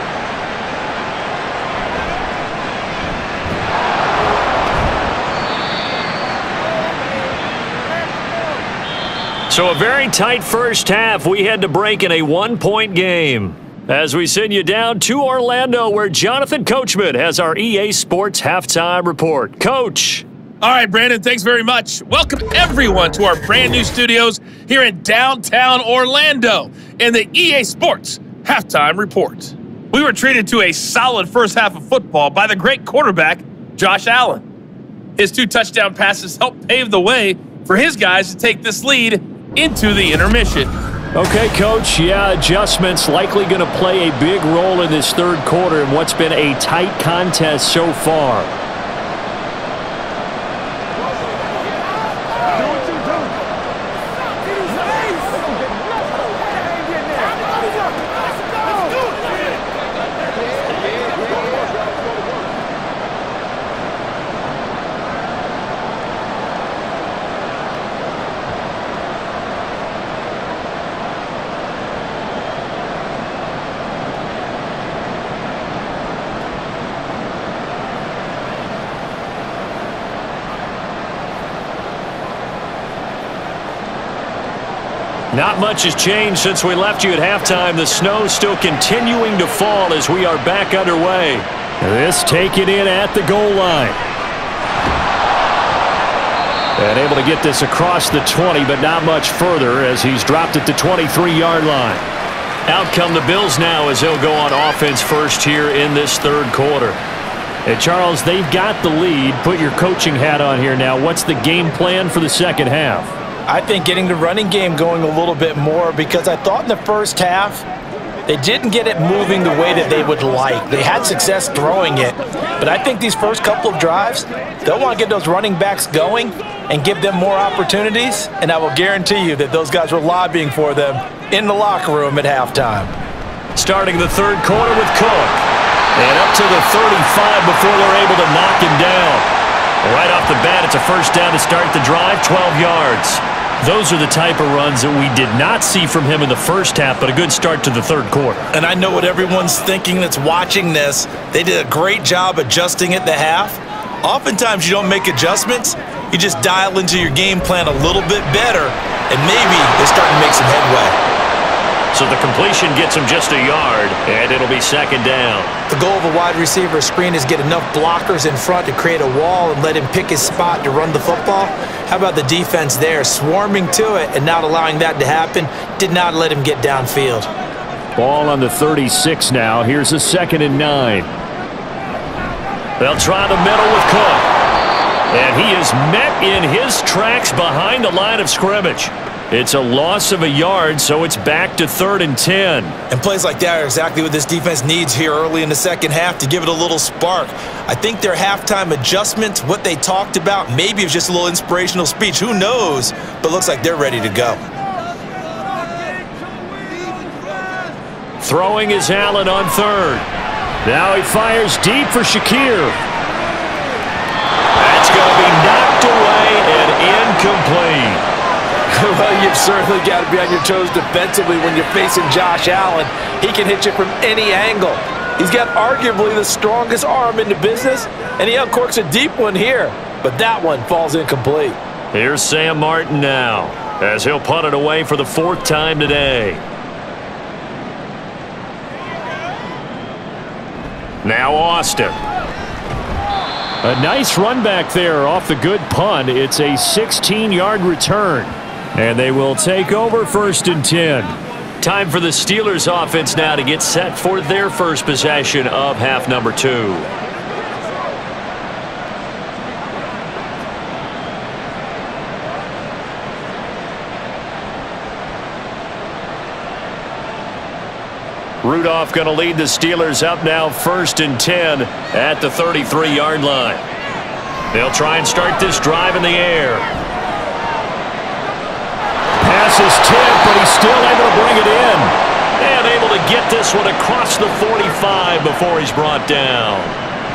So a very tight first half. We had to break in a one-point game. As we send you down to Orlando, where Jonathan Coachman has our EA Sports Halftime Report. Coach. All right, Brandon, thanks very much. Welcome, everyone, to our brand new studios here in downtown Orlando in the EA Sports Halftime Report. We were treated to a solid first half of football by the great quarterback, Josh Allen. His 2 touchdown passes helped pave the way for his guys to take this lead into the intermission. Okay, Coach, yeah, adjustments likely going to play a big role in this third quarter in what's been a tight contest so far. Not much has changed since we left you at halftime. The snow still continuing to fall as we are back underway. This taken in at the goal line. And able to get this across the 20, but not much further as he's dropped at the 23-yard line. Out come the Bills now as they'll go on offense first here in this third quarter. And Charles, they've got the lead. Put your coaching hat on here now. What's the game plan for the second half? I think getting the running game going a little bit more, because I thought in the first half they didn't get it moving the way that they would like. They had success throwing it, but I think these first couple of drives, they'll want to get those running backs going and give them more opportunities, and I will guarantee you that those guys were lobbying for them in the locker room at halftime. Starting the third quarter with Cook. And up to the 35 before they're able to knock him down. Right off the bat, it's a first down to start the drive, 12 yards. Those are the type of runs that we did not see from him in the first half, but a good start to the third quarter. And I know what everyone's thinking that's watching this. They did a great job adjusting at the half. Oftentimes you don't make adjustments. You just dial into your game plan a little bit better, and maybe they're starting to make some headway. So the completion gets him just a yard, and it'll be second down. The goal of a wide receiver screen is get enough blockers in front to create a wall and let him pick his spot to run the football. How about the defense there, swarming to it and not allowing that to happen? Did not let him get downfield. Ball on the 36 now. Here's a 2nd and 9. They'll try the middle with Cook. And he is met in his tracks behind the line of scrimmage. It's a loss of a yard, so it's back to 3rd and 10. And plays like that are exactly what this defense needs here early in the second half to give it a little spark. I think their halftime adjustments, what they talked about, maybe it was just a little inspirational speech. Who knows? But looks like they're ready to go. Throwing is Allen on 3rd. Now he fires deep for Shakir. That's going to be knocked away and incomplete. Well, you've certainly got to be on your toes defensively when you're facing Josh Allen. He can hit you from any angle. He's got arguably the strongest arm in the business, and he uncorks a deep one here. But that one falls incomplete. Here's Sam Martin now, as he'll punt it away for the 4th time today. Now Austin. A nice run back there off the good punt. It's a 16-yard return. And they will take over 1st and 10. Time for the Steelers offense now to get set for their first possession of half number 2. Rudolph going to lead the Steelers up now 1st and 10 at the 33-yard line. They'll try and start this drive in the air. Pass is tipped, but he's still able to bring it in. And able to get this one across the 45 before he's brought down.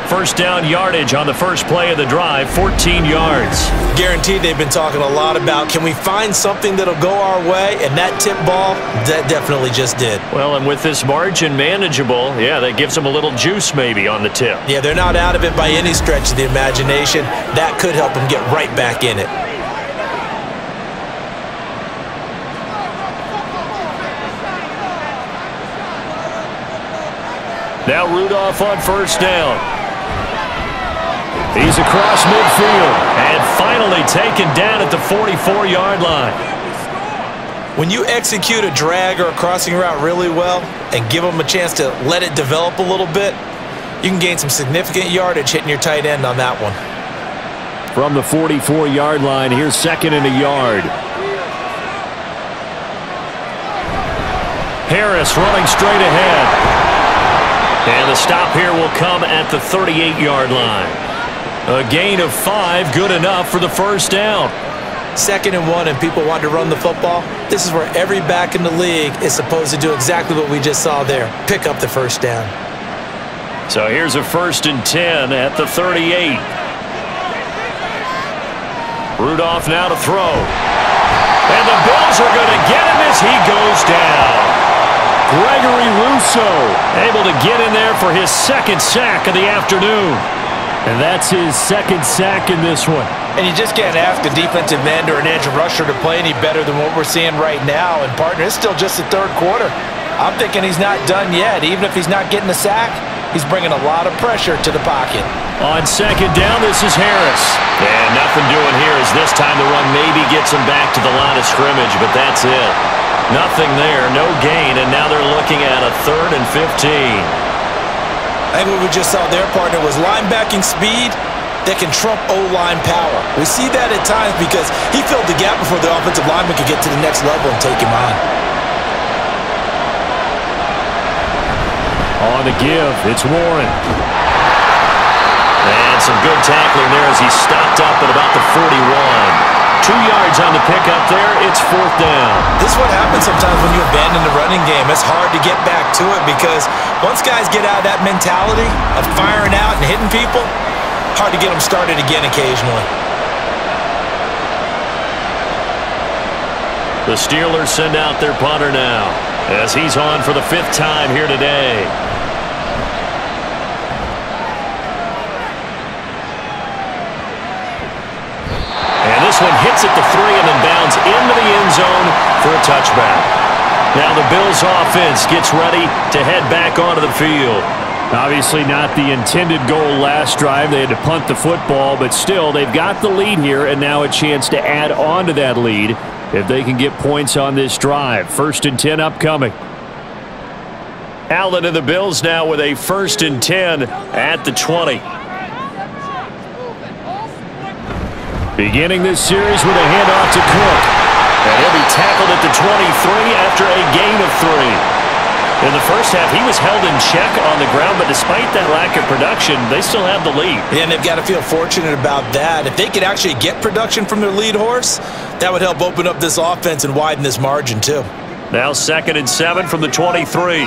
First down yardage on the first play of the drive, 14 yards. Guaranteed they've been talking a lot about, can we find something that'll go our way? And that tip ball, that definitely just did. Well, and with this margin manageable, yeah, that gives them a little juice maybe on the tip. Yeah, they're not out of it by any stretch of the imagination. That could help them get right back in it. Now Rudolph on first down. He's across midfield and finally taken down at the 44-yard line. When you execute a drag or a crossing route really well and give them a chance to let it develop a little bit, you can gain some significant yardage hitting your tight end on that one. From the 44-yard line, here's 2nd and a yard. Harris running straight ahead. And the stop here will come at the 38-yard line. A gain of 5, good enough for the first down. 2nd and 1 and people want to run the football. This is where every back in the league is supposed to do exactly what we just saw there. Pick up the first down. So here's a 1st and 10 at the 38. Rudolph now to throw. And the Bills are going to get him as he goes down. Gregory Rousseau able to get in there for his 2nd sack of the afternoon. And that's his 2nd sack in this one. And you just can't ask a defensive end or an edge rusher to play any better than what we're seeing right now. And, partner, it's still just the 3rd quarter. I'm thinking he's not done yet. Even if he's not getting a sack, he's bringing a lot of pressure to the pocket. On 2nd down, this is Harris. And nothing doing here as this time the run maybe gets him back to the line of scrimmage, but that's it. Nothing there, no gain, and now they're looking at a 3rd and 15. I think what we just saw there, partner, was linebacking speed that can trump O-line power. We see that at times because he filled the gap before the offensive lineman could get to the next level and take him on. On the give, it's Warren. And some good tackling there as he stopped up at about the 41. 2 yards on the pickup there. It's 4th down. This is what happens sometimes when you abandon the running game. It's hard to get back to it because once guys get out of that mentality of firing out and hitting people, hard to get them started again occasionally. The Steelers send out their punter now as he's on for the 5th time here today. This one hits at the 3 and then bounds into the end zone for a touchback. Now the Bills offense gets ready to head back onto the field. Obviously not the intended goal last drive. They had to punt the football, but still they've got the lead here and now a chance to add on to that lead if they can get points on this drive. 1st and 10 upcoming. Allen and the Bills now with a 1st and 10 at the 20. Beginning this series with a handoff to Cook. And he'll be tackled at the 23 after a gain of 3. In the first half, he was held in check on the ground, but despite that lack of production, they still have the lead. Yeah, and they've got to feel fortunate about that. If they could actually get production from their lead horse, that would help open up this offense and widen this margin too. Now 2nd and 7 from the 23.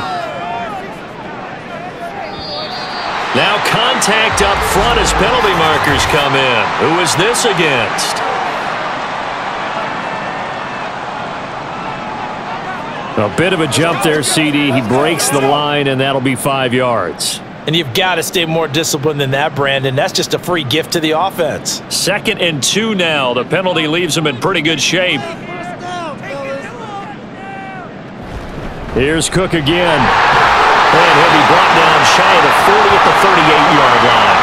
Now contact up front as penalty markers come in. Who is this against? A bit of a jump there, CD. He breaks the line, and that'll be 5 yards. And you've got to stay more disciplined than that, Brandon. That's just a free gift to the offense. 2nd and 2 now. The penalty leaves him in pretty good shape. Here's Cook again. And he'll be brought down shy of the 40 at the 38-yard line.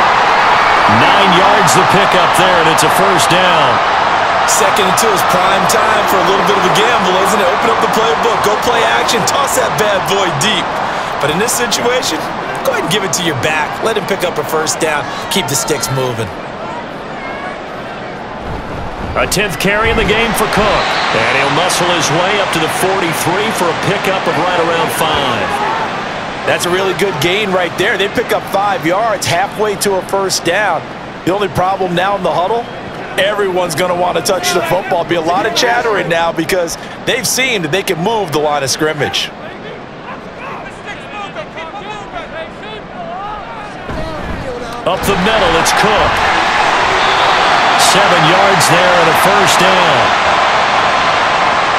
9 yards the pickup there, and it's a 1st down. 2nd and 2 is prime time for a little bit of a gamble, isn't it? Open up the playbook, go play action, toss that bad boy deep. But in this situation, go ahead and give it to your back. Let him pick up a 1st down. Keep the sticks moving. A 10th carry in the game for Cook. And he'll muscle his way up to the 43 for a pickup of right around 5. That's a really good gain right there. They pick up 5 yards halfway to a first down. The only problem now in the huddle, everyone's going to want to touch the football. Be a lot of chattering now because they've seen that they can move the line of scrimmage. Up the middle, it's Cook. 7 yards there and a first down.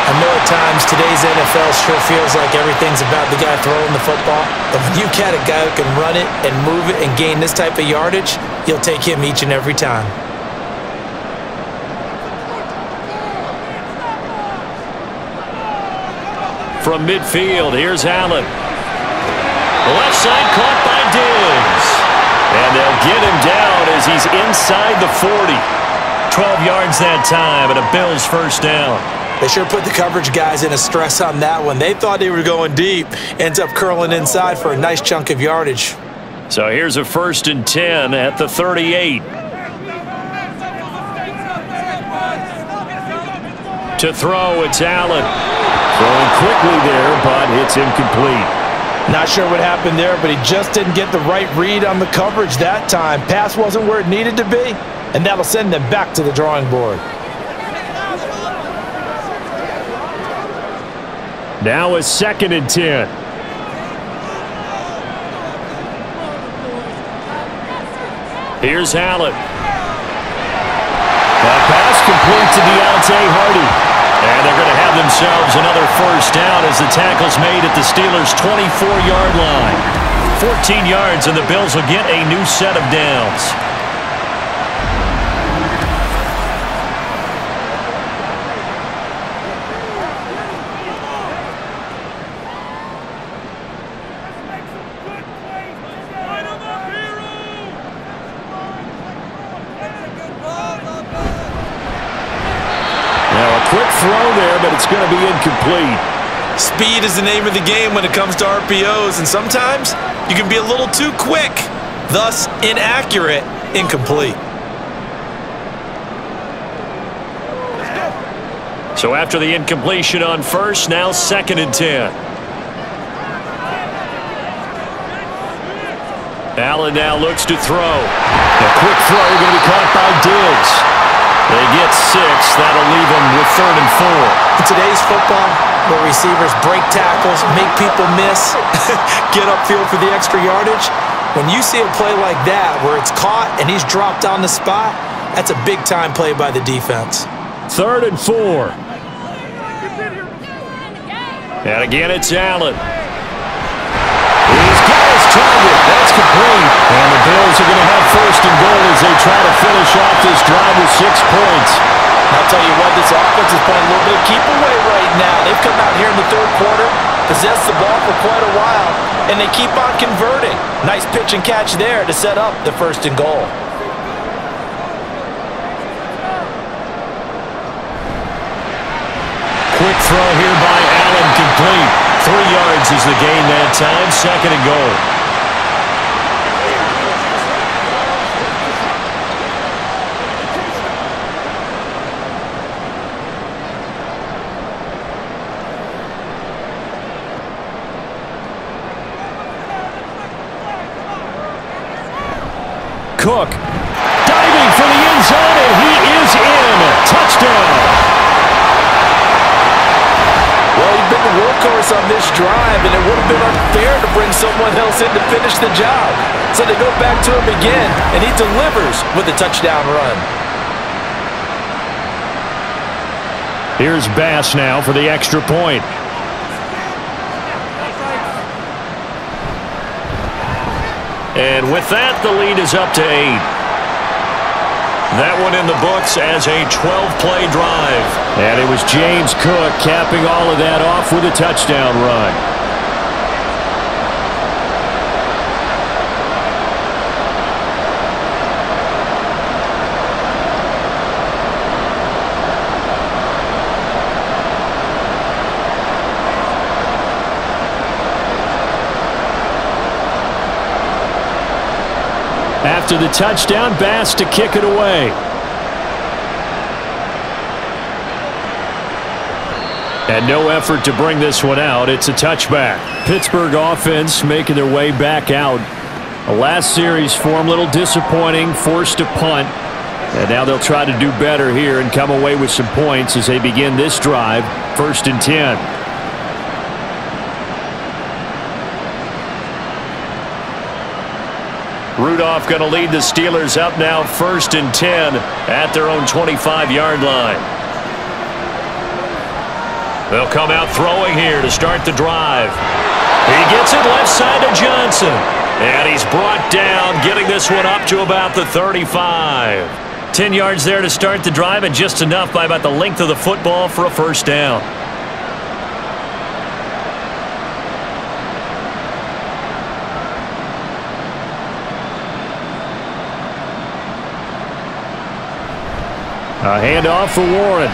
I know at times today's NFL sure feels like everything's about the guy throwing the football. But when you've got a guy who can run it and move it and gain this type of yardage, you'll take him each and every time. From midfield, here's Allen. Left side caught by Diggs. And they'll get him down as he's inside the 40. 12 yards that time and a Bills first down. They sure put the coverage guys in a stress on that one. They thought they were going deep. Ends up curling inside for a nice chunk of yardage. So here's a 1st and 10 at the 38. To throw, it's Allen. Throwing quickly there, but it's incomplete. Not sure what happened there, but he just didn't get the right read on the coverage that time. Pass wasn't where it needed to be, and that'll send them back to the drawing board. Now a 2nd and 10. Here's Allen. That pass complete to Deontay Hardy. And they're going to have themselves another first down as the tackle's made at the Steelers' 24-yard line. 14 yards, and the Bills will get a new set of downs. Quick throw there, but it's going to be incomplete. Speed is the name of the game when it comes to RPOs, and sometimes you can be a little too quick, thus inaccurate, incomplete. So after the incompletion on first, now 2nd and 10. Allen now looks to throw. A quick throw going to be caught by Diggs. They get 6. That'll leave them with 3rd and 4. In today's football, where receivers break tackles, make people miss, get upfield for the extra yardage, when you see a play like that where it's caught and he's dropped on the spot, that's a big-time play by the defense. 3rd and 4. And again, it's Allen. He's got his target. That's complete. And the Bills are going to have 1st and goal as they try to finish off this drive with 6 points. I'll tell you what, this offense is playing a little bit of keep away right now. They've come out here in the 3rd quarter, possessed the ball for quite a while, and they keep on converting. Nice pitch and catch there to set up the 1st and goal. Quick throw here by Allen, complete. 3 yards is the gain that time, 2nd and goal. Cook diving for the end zone, and he is in. Touchdown. Well, he's been the workhorse on this drive, and it would have been unfair to bring someone else in to finish the job. So they go back to him again, and he delivers with a touchdown run. Here's Bass now for the extra point. And with that, the lead is up to 8. That one in the books as a 12-play drive. And it was James Cook capping all of that off with a touchdown run. After the touchdown, Bass to kick it away. And no effort to bring this one out. It's a touchback. Pittsburgh offense making their way back out. The last series for them, a little disappointing, forced a punt. And now they'll try to do better here and come away with some points as they begin this drive, 1st and 10. Rudolph going to lead the Steelers up now, 1st and 10 at their own 25-yard line. They'll come out throwing here to start the drive. He gets it left side to Johnson. And he's brought down, getting this one up to about the 35. 10 yards there to start the drive, and just enough by about the length of the football for a first down. A handoff for Warren.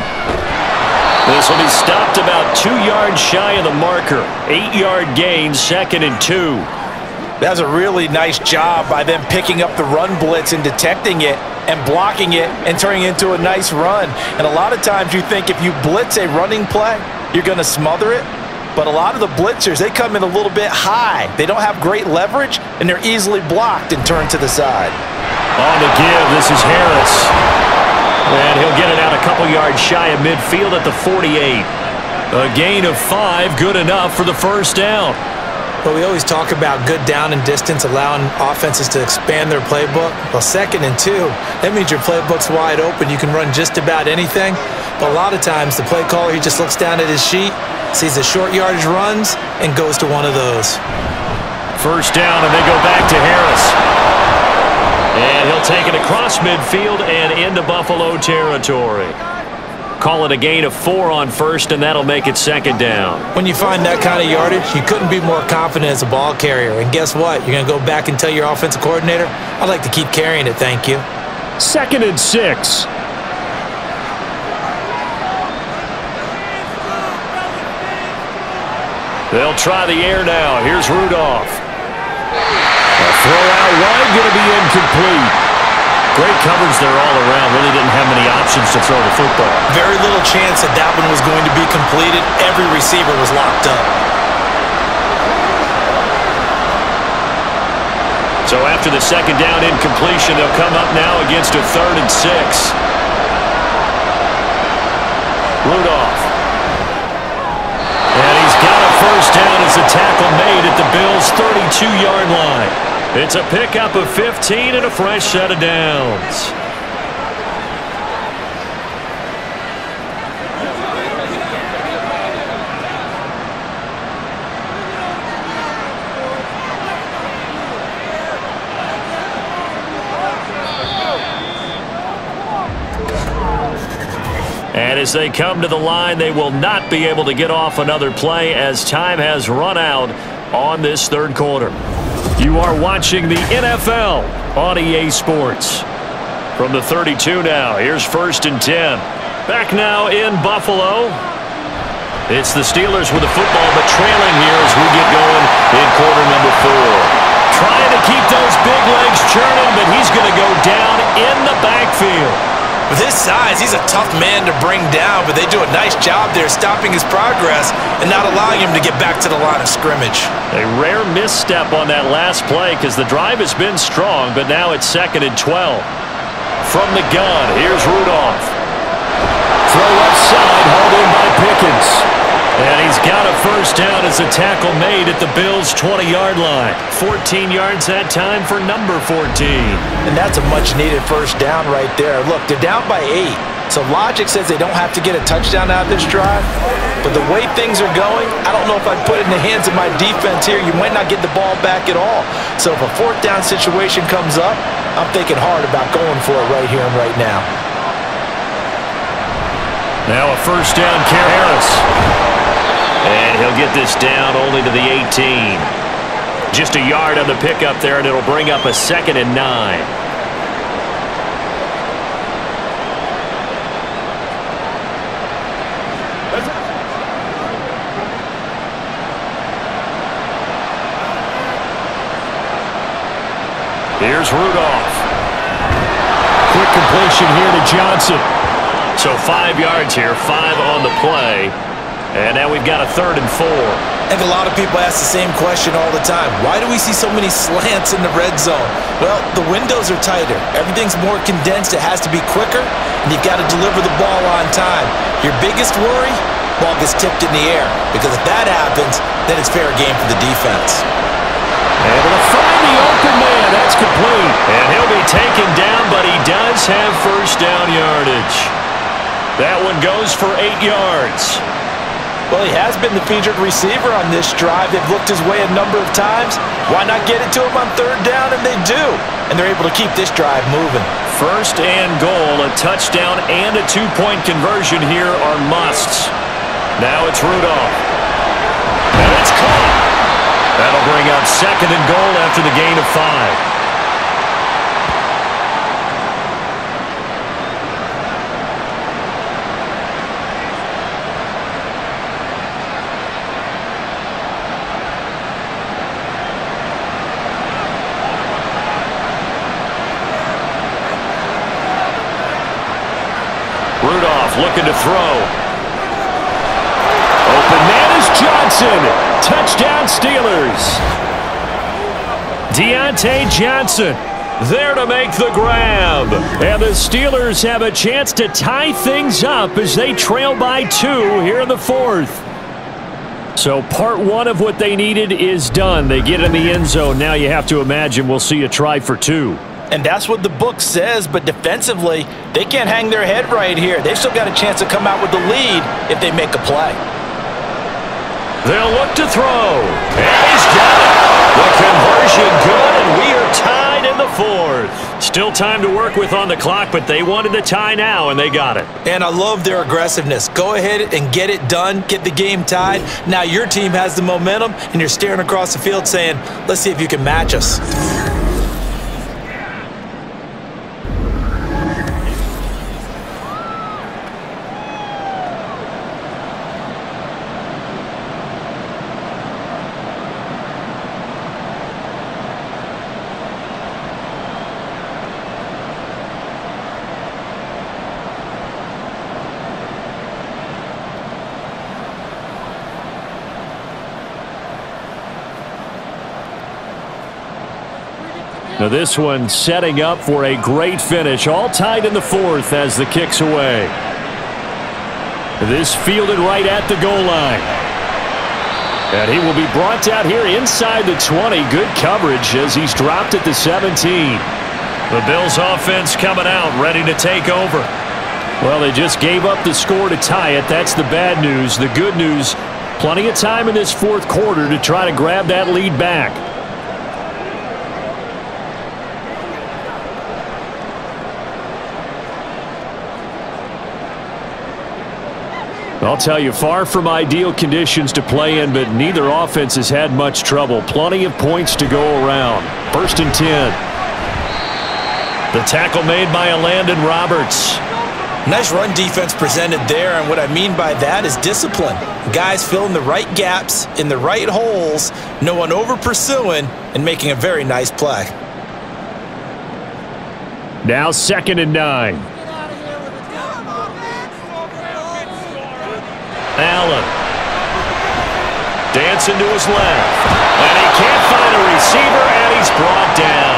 This will be stopped about 2 yards shy of the marker. 8-yard gain, 2nd and 2. That's a really nice job by them picking up the run blitz and detecting it and blocking it and turning it into a nice run. And a lot of times you think if you blitz a running play, you're going to smother it. But a lot of the blitzers, they come in a little bit high. They don't have great leverage, and they're easily blocked and turned to the side. On the give, this is Harris. And he'll get it out a couple yards shy of midfield at the 48. A gain of 5, good enough for the first down. But we always talk about good down and distance, allowing offenses to expand their playbook. Well, 2nd and 2, that means your playbook's wide open. You can run just about anything. But a lot of times, the play caller, he just looks down at his sheet, sees the short yardage runs, and goes to one of those. First down, and they go back to Harris. And he'll take it across midfield and into Buffalo territory. Call it a gain of 4 on first, and that'll make it 2nd down. When you find that kind of yardage, you couldn't be more confident as a ball carrier. And guess what? You're going to go back and tell your offensive coordinator, I'd like to keep carrying it, thank you. 2nd and 6. They'll try the air now. Here's Rudolph. A throw out wide, going to be incomplete. Great coverage there all around. Really didn't have many options to throw the football. Very little chance that that one was going to be completed. Every receiver was locked up. So after the 2nd down incompletion, they'll come up now against a 3rd and 6. Rudolph. And he's got a first down as the tackle made at the Bills' 32-yard line. It's a pickup of 15 and a fresh set of downs. And as they come to the line, they will not be able to get off another play as time has run out on this 3rd quarter. You are watching the NFL on EA Sports. From the 32 now, here's 1st and 10. Back now in Buffalo. It's the Steelers with the football, but trailing here as we get going in quarter number 4. Trying to keep those big legs churning, but he's going to go down in the backfield. With his size, he's a tough man to bring down, but they do a nice job there stopping his progress and not allowing him to get back to the line of scrimmage. A rare misstep on that last play because the drive has been strong, but now it's 2nd and 12. From the gun, here's Rudolph. Throw left side, hauled in by Pickens. And he's got a first down as a tackle made at the Bills' 20-yard line. 14 yards that time for number 14. And that's a much-needed first down right there. Look, they're down by 8. So logic says they don't have to get a touchdown out of this drive. But the way things are going, I don't know if I'd put it in the hands of my defense here. You might not get the ball back at all. So if a 4th down situation comes up, I'm thinking hard about going for it right here and right now. Now a first down, Harris. And he'll get this down only to the 18. Just a yard on the pickup there, and it'll bring up a 2nd and 9. Here's Rudolph. Quick completion here to Johnson. So 5 yards here, 5 on the play. And now we've got a 3rd and 4. I think a lot of people ask the same question all the time. Why do we see so many slants in the red zone? Well, the windows are tighter. Everything's more condensed. It has to be quicker, and you've got to deliver the ball on time. Your biggest worry? Ball gets tipped in the air, because if that happens, then it's fair game for the defense. Able to find the open man. That's complete. And he'll be taken down, but he does have first down yardage. That one goes for 8 yards. Well, he has been the featured receiver on this drive. They've looked his way a number of times. Why not get it to him on 3rd down? And they do. And they're able to keep this drive moving. 1st and goal. A touchdown and a 2-point conversion here are musts. Now it's Rudolph. And it's caught. That'll bring up 2nd and goal after the gain of 5. Rudolph looking to throw. Open man is Johnson. Touchdown Steelers. Deontay Johnson there to make the grab. And the Steelers have a chance to tie things up as they trail by 2 here in the 4th. So part 1 of what they needed is done. They get in the end zone. Now you have to imagine we'll see a try for 2. And that's what the book says, but defensively, they can't hang their head right here. They've still got a chance to come out with the lead if they make a play. They'll look to throw. And he's got it. The conversion good, and we are tied in the 4th. Still time to work with on the clock, but they wanted the tie now, and they got it. And I love their aggressiveness. Go ahead and get it done. Get the game tied. Now your team has the momentum, and you're staring across the field saying, let's see if you can match us. Now this one setting up for a great finish. All tied in the 4th as the kick's away. This fielded right at the goal line. And he will be brought out here inside the 20. Good coverage as he's dropped at the 17. The Bills offense coming out, ready to take over. Well, they just gave up the score to tie it. That's the bad news. The good news, plenty of time in this 4th quarter to try to grab that lead back. I'll tell you, far from ideal conditions to play in, but neither offense has had much trouble. Plenty of points to go around. 1st and 10. The tackle made by Landon Roberts. Nice run defense presented there, and what I mean by that is discipline. Guys filling the right gaps in the right holes, no one over pursuing, and making a very nice play. Now 2nd and 9. Allen. Dancing to his left. And he can't find a receiver, and he's brought down.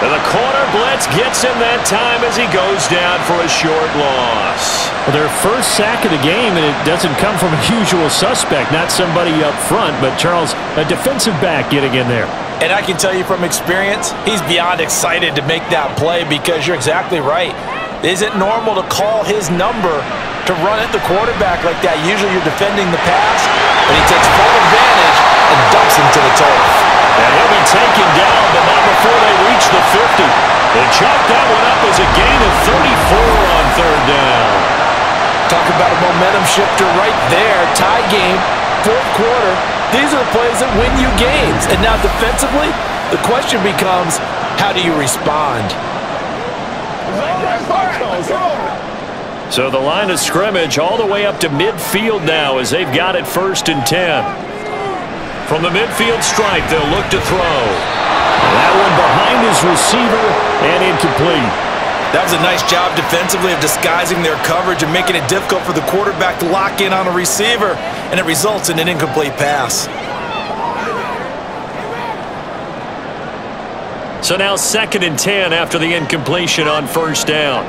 And the corner blitz gets him that time as he goes down for a short loss. Well, their first sack of the game, and it doesn't come from a usual suspect, not somebody up front, but Charles, a defensive back getting in there. And I can tell you from experience, he's beyond excited to make that play because you're exactly right. Is it normal to call his number to run at the quarterback like that? Usually you're defending the pass, but he takes full advantage and dumps him to the turf. And he'll be taken down, but not before they reach the 50. They chalk that one up as a gain of 34 on 3rd down. Talk about a momentum shifter right there. Tie game, 4th quarter. These are the plays that win you games. And now defensively, the question becomes, how do you respond? So the line of scrimmage all the way up to midfield now as they've got it 1st and 10. From the midfield stripe, they'll look to throw. That one behind his receiver and incomplete. That was a nice job defensively of disguising their coverage and making it difficult for the quarterback to lock in on a receiver, and it results in an incomplete pass. So now 2nd and 10 after the incompletion on first down.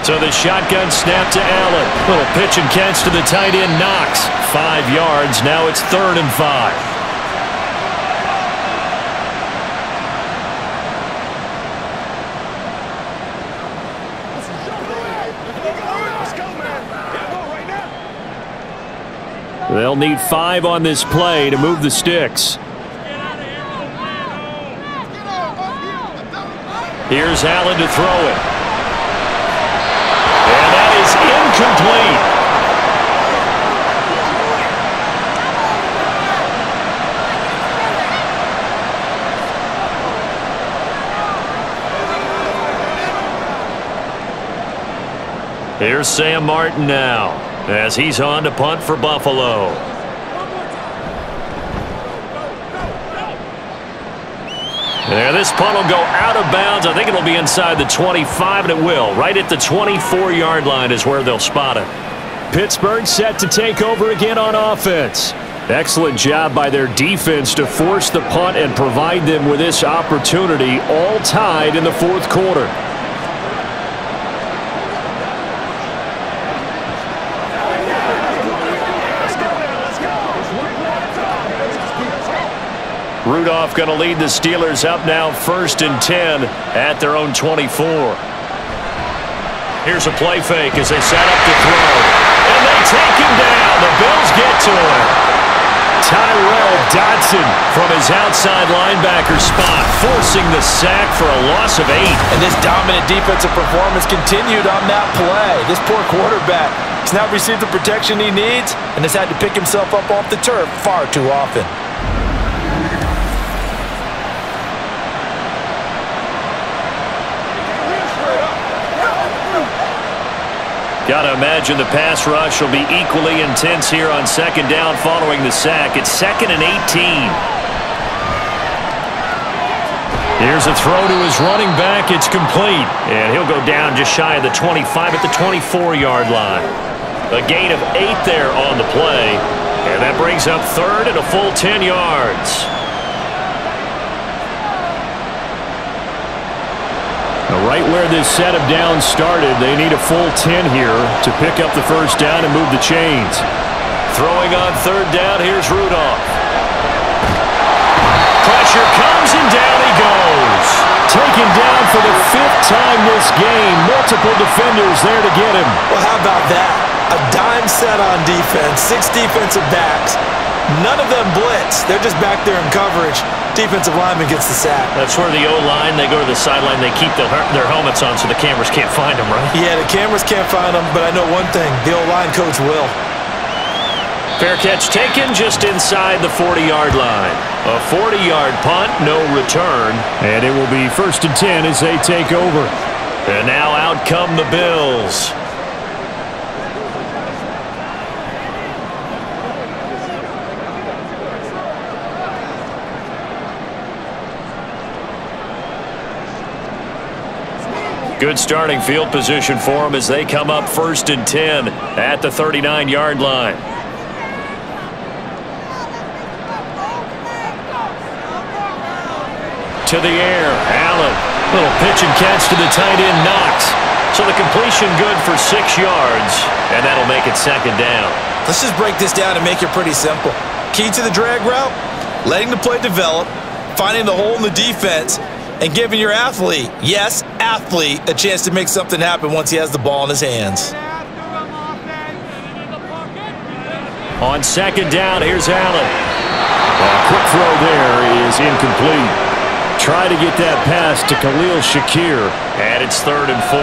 So the shotgun snap to Allen. Little pitch and catch to the tight end, Knox. 5 yards. Now it's 3rd and 5. They'll need 5 on this play to move the sticks. Here's Allen to throw it. And that is incomplete. Here's Sam Martin now, as he's on to punt for Buffalo. There, this punt will go out of bounds. I think it'll be inside the 25, and it will. Right at the 24-yard line is where they'll spot it. Pittsburgh set to take over again on offense. Excellent job by their defense to force the punt and provide them with this opportunity, all tied in the 4th quarter. Rudolph going to lead the Steelers up now 1st and 10 at their own 24. Here's a play fake as they set up to throw. And they take him down. The Bills get to him. Tyrell Dodson from his outside linebacker spot, forcing the sack for a loss of 8. And this dominant defensive performance continued on that play. This poor quarterback has not received the protection he needs and has had to pick himself up off the turf far too often. Got to imagine the pass rush will be equally intense here on 2nd down following the sack. It's 2nd and 18. Here's a throw to his running back. It's complete. And he'll go down just shy of the 25 at the 24-yard line. A gain of 8 there on the play. And that brings up 3rd and a full 10 yards. Right where this set of downs started, they need a full 10 here to pick up the first down and move the chains. Throwing on 3rd down, here's Rudolph. Pressure comes and down he goes. Taken down for the 5th time this game. Multiple defenders there to get him. Well, how about that? A dime set on defense, 6 defensive backs. None of them blitz. They're just back there in coverage. Defensive lineman gets the sack. That's where the O-line, they go to the sideline, they keep their helmets on so the cameras can't find them, right? Yeah, the cameras can't find them, but I know one thing. The O-line coach will. Fair catch taken just inside the 40-yard line. A 40-yard punt, no return. And it will be 1st and 10 as they take over. And now out come the Bills. Good starting field position for them as they come up 1st and 10 at the 39-yard line. To the air, Allen. Little pitch and catch to the tight end, Knox. So the completion good for 6 yards, and that'll make it 2nd down. Let's just break this down and make it pretty simple. Key to the drag route, letting the play develop, finding the hole in the defense, and giving your athlete, yes, athlete, a chance to make something happen once he has the ball in his hands. On 2nd down, here's Allen. A quick throw there is incomplete. Try to get that pass to Khalil Shakir. And it's 3rd and 4.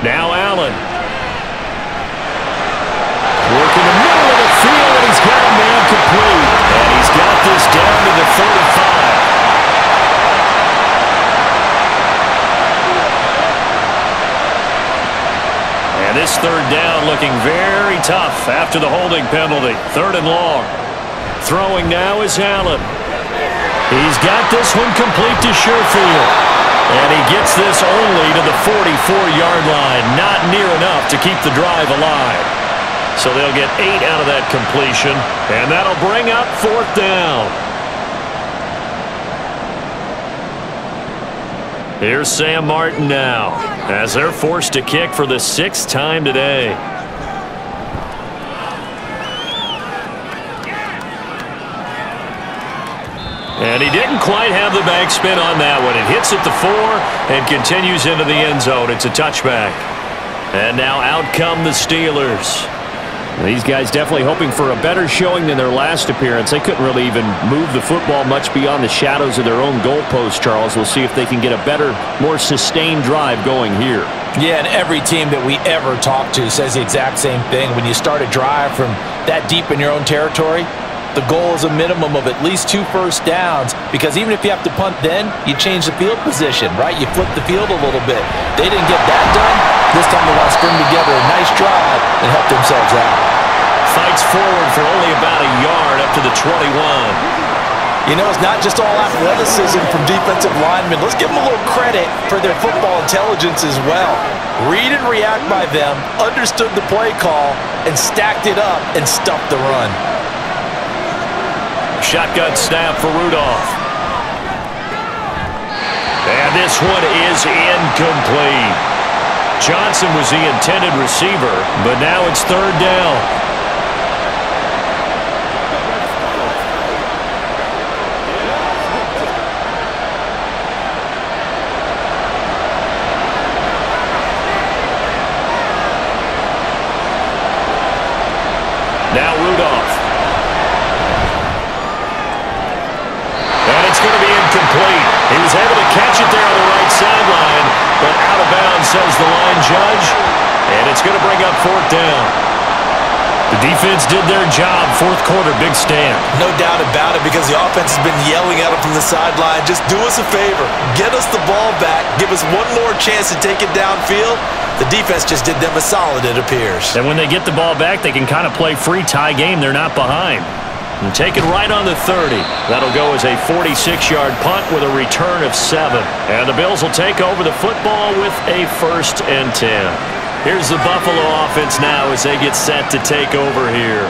Now Allen. Working the middle of the field, and he's got a man complete. And he's got this down to the down, looking very tough after the holding penalty. 3rd and long. Throwing now is Allen. He's got this one complete to Sherfield. And he gets this only to the 44-yard line. Not near enough to keep the drive alive. So they'll get 8 out of that completion. And that'll bring up 4th down. Here's Sam Martin now, as they're forced to kick for the 6th time today. And he didn't quite have the backspin on that one. It hits at the 4 and continues into the end zone. It's a touchback. And now out come the Steelers. These guys definitely hoping for a better showing than their last appearance. They couldn't really even move the football much beyond the shadows of their own goalpost, Charles. We'll see if they can get a better, more sustained drive going here. Yeah, and every team that we ever talk to says the exact same thing. When you start a drive from that deep in your own territory, the goal is a minimum of at least 2 first downs, because even if you have to punt then, you change the field position, right? You flip the field a little bit. They didn't get that done. This time they want to string together a nice drive and help themselves out. Fights forward for only about a yard up to the 21. You know, it's not just all athleticism from defensive linemen. Let's give them a little credit for their football intelligence as well. Read and react by them, understood the play call, and stacked it up and stuffed the run. Shotgun snap for Rudolph. And this one is incomplete. Johnson was the intended receiver, but now it's 3rd down. Now Rudolph. And it's going to be incomplete. He was able to catch it there on the right sideline, but out of bounds, says the line judge. And it's going to bring up 4th down. The defense did their job. 4th quarter, big stand. No doubt about it, because the offense has been yelling at them from the sideline. Just do us a favor. Get us the ball back. Give us one more chance to take it downfield. The defense just did them a solid, it appears. And when they get the ball back, they can kind of play free tie game. They're not behind. And take it right on the 30. That'll go as a 46-yard punt with a return of 7. And the Bills will take over the football with a 1st and 10. Here's the Buffalo offense now as they get set to take over here.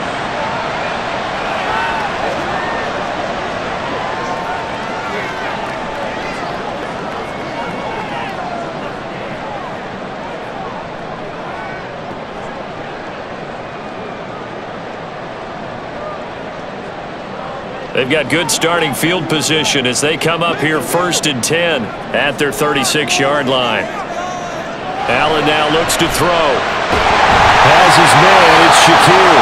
They've got good starting field position as they come up here 1st and 10 at their 36-yard line. Allen now looks to throw. Has his man, it's Shaquille.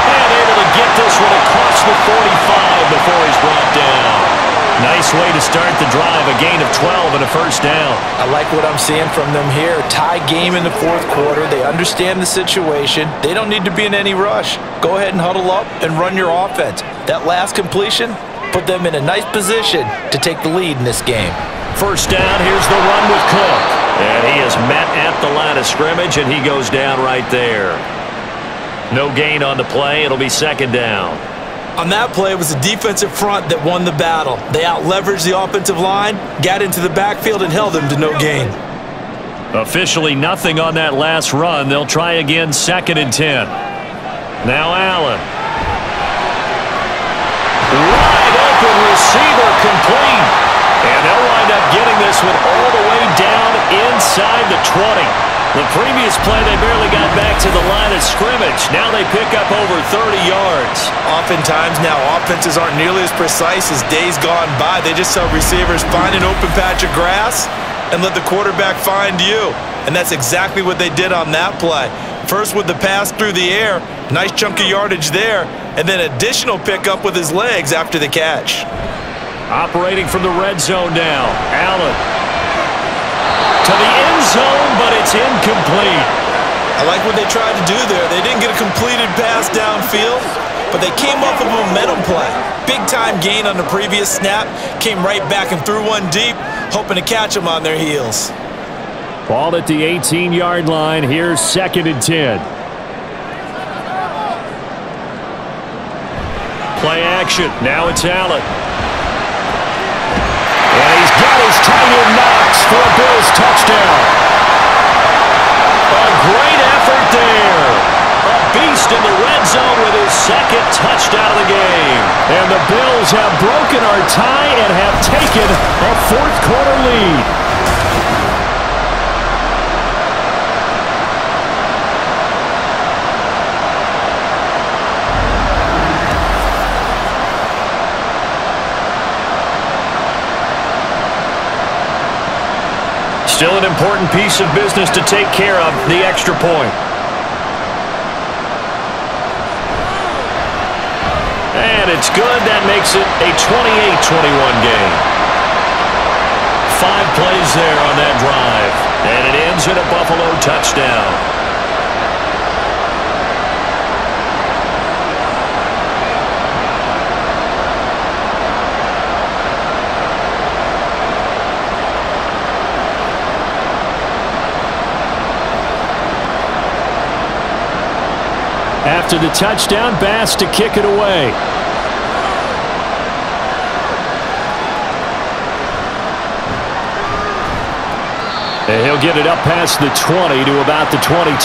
And able to get this one across the 45 before he's brought down. Nice way to start the drive, a gain of 12 and a 1st down. I like what I'm seeing from them here. Tie game in the 4th quarter. They understand the situation. They don't need to be in any rush. Go ahead and huddle up and run your offense. That last completion put them in a nice position to take the lead in this game. 1st down, here's the run with Cook. And he is met at the line of scrimmage, and he goes down right there. No gain on the play. It'll be 2nd down. On that play, it was the defensive front that won the battle. They out-leveraged the offensive line, got into the backfield, and held them to no gain. Officially nothing on that last run. They'll try again 2nd and 10. Now Allen. Wide open receiver complete. And they'll wind up getting this one all the way down inside the 20. The previous play, they barely got back to the line of scrimmage. Now they pick up over 30 yards. Oftentimes now, offenses aren't nearly as precise as days gone by. They just tell receivers, find an open patch of grass and let the quarterback find you. And that's exactly what they did on that play. First with the pass through the air, nice chunk of yardage there, and then additional pickup with his legs after the catch. Operating from the red zone now, Allen. To the end zone, but it's incomplete. I like what they tried to do there. They didn't get a completed pass downfield, but they came up with a momentum play. Big-time gain on the previous snap, came right back and threw one deep, hoping to catch them on their heels. Ball at the 18-yard line. Here's 2nd and 10. Play action. Now it's Allen. And he's got his tight end knocks for a Bills touchdown. A great effort there. A beast in the red zone with his second touchdown of the game. And the Bills have broken our tie and have taken a fourth-quarter lead. Still an important piece of business to take care of, the extra point. And it's good. That makes it a 28-21 game. 5 plays there on that drive. And it ends in a Buffalo touchdown. After the touchdown, Bass to kick it away. And he'll get it up past the 20 to about the 22.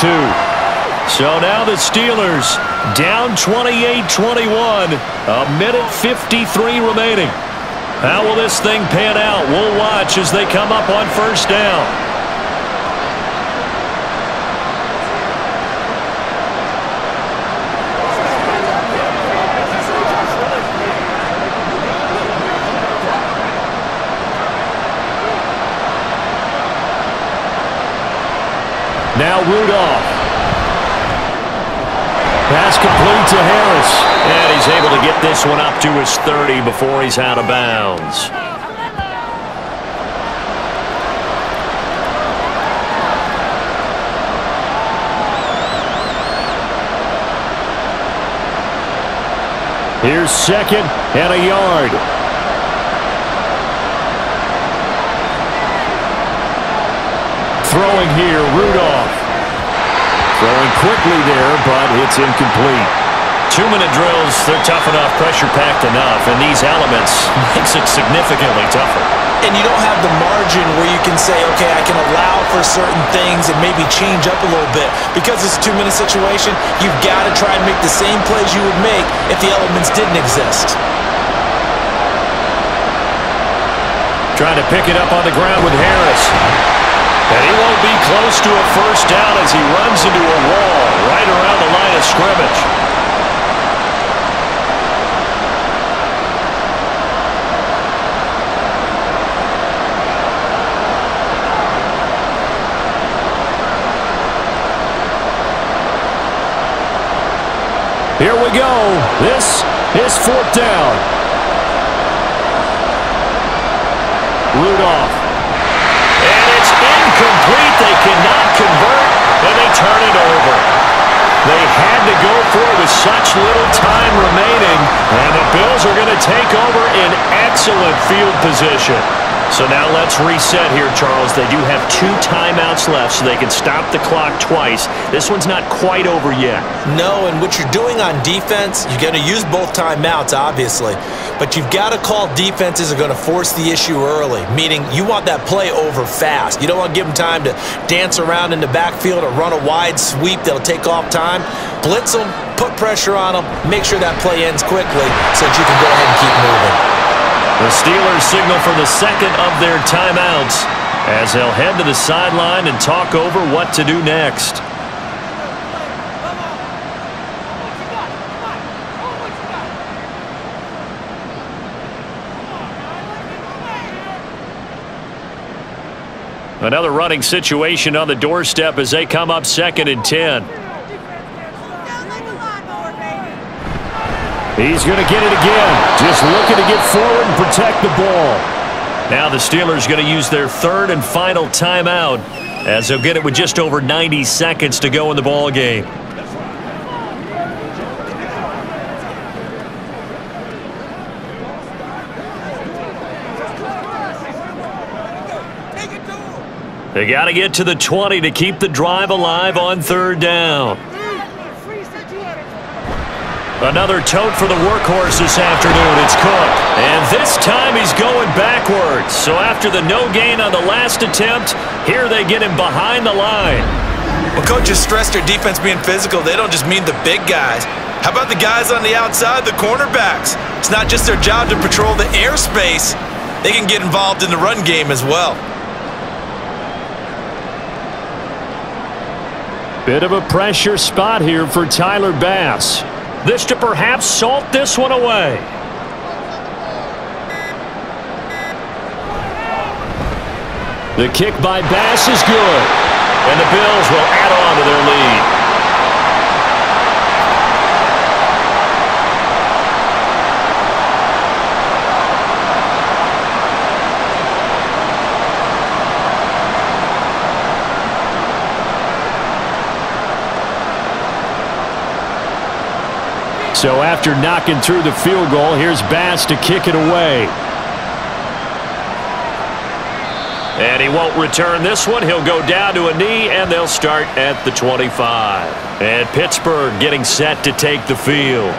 So now the Steelers down 28-21. A minute 53 remaining. How will this thing pan out? We'll watch as they come up on first down. Now Rudolph. Pass complete to Harris. And he's able to get this one up to his 30 before he's out of bounds. Here's second and a yard. Throwing here, Rudolph. Throwing quickly there, but it's incomplete. 2-minute drills, they're tough enough, pressure-packed enough, and these elements makes it significantly tougher. And you don't have the margin where you can say, okay, I can allow for certain things and maybe change up a little bit. Because it's a 2-minute situation, you've got to try and make the same plays you would make if the elements didn't exist. Trying to pick it up on the ground with Harris. And he won't be close to a first down as he runs into a wall right around the line of scrimmage. Here we go. This is fourth down. Rudolph. And it's incomplete. They cannot convert, and they turn it over. They had to go for it with such little time remaining, and the Bills are going to take over in excellent field position. So now let's reset here, Charles. They do have 2 timeouts left, so they can stop the clock twice. This one's not quite over yet. No, and what you're doing on defense, you're going to use both timeouts, obviously. But you've got to call defenses are going to force the issue early, meaning you want that play over fast. You don't want to give them time to dance around in the backfield or run a wide sweep that'll take off time. Blitz them, put pressure on them, make sure that play ends quickly so that you can go ahead and keep moving. The Steelers signal for the second of their timeouts as they'll head to the sideline and talk over what to do next. Another running situation on the doorstep as they come up 2nd and 10. He's going to get it again. Just looking to get forward and protect the ball. Now the Steelers going to use their 3rd and final timeout as they'll get it with just over 90 seconds to go in the ball game. They got to get to the 20 to keep the drive alive on 3rd down. Another tote for the workhorse this afternoon. It's Cook. And this time he's going backwards. So after the no gain on the last attempt, here they get him behind the line. Well, coaches stress their defense being physical. They don't just mean the big guys. How about the guys on the outside, the cornerbacks? It's not just their job to patrol the airspace. They can get involved in the run game as well. Bit of a pressure spot here for Tyler Bass. This to perhaps salt this one away. The kick by Bass is good. And the Bills will add on to their lead. So after knocking through the field goal, here's Bass to kick it away. And he won't return this one. He'll go down to a knee, and they'll start at the 25. And Pittsburgh getting set to take the field.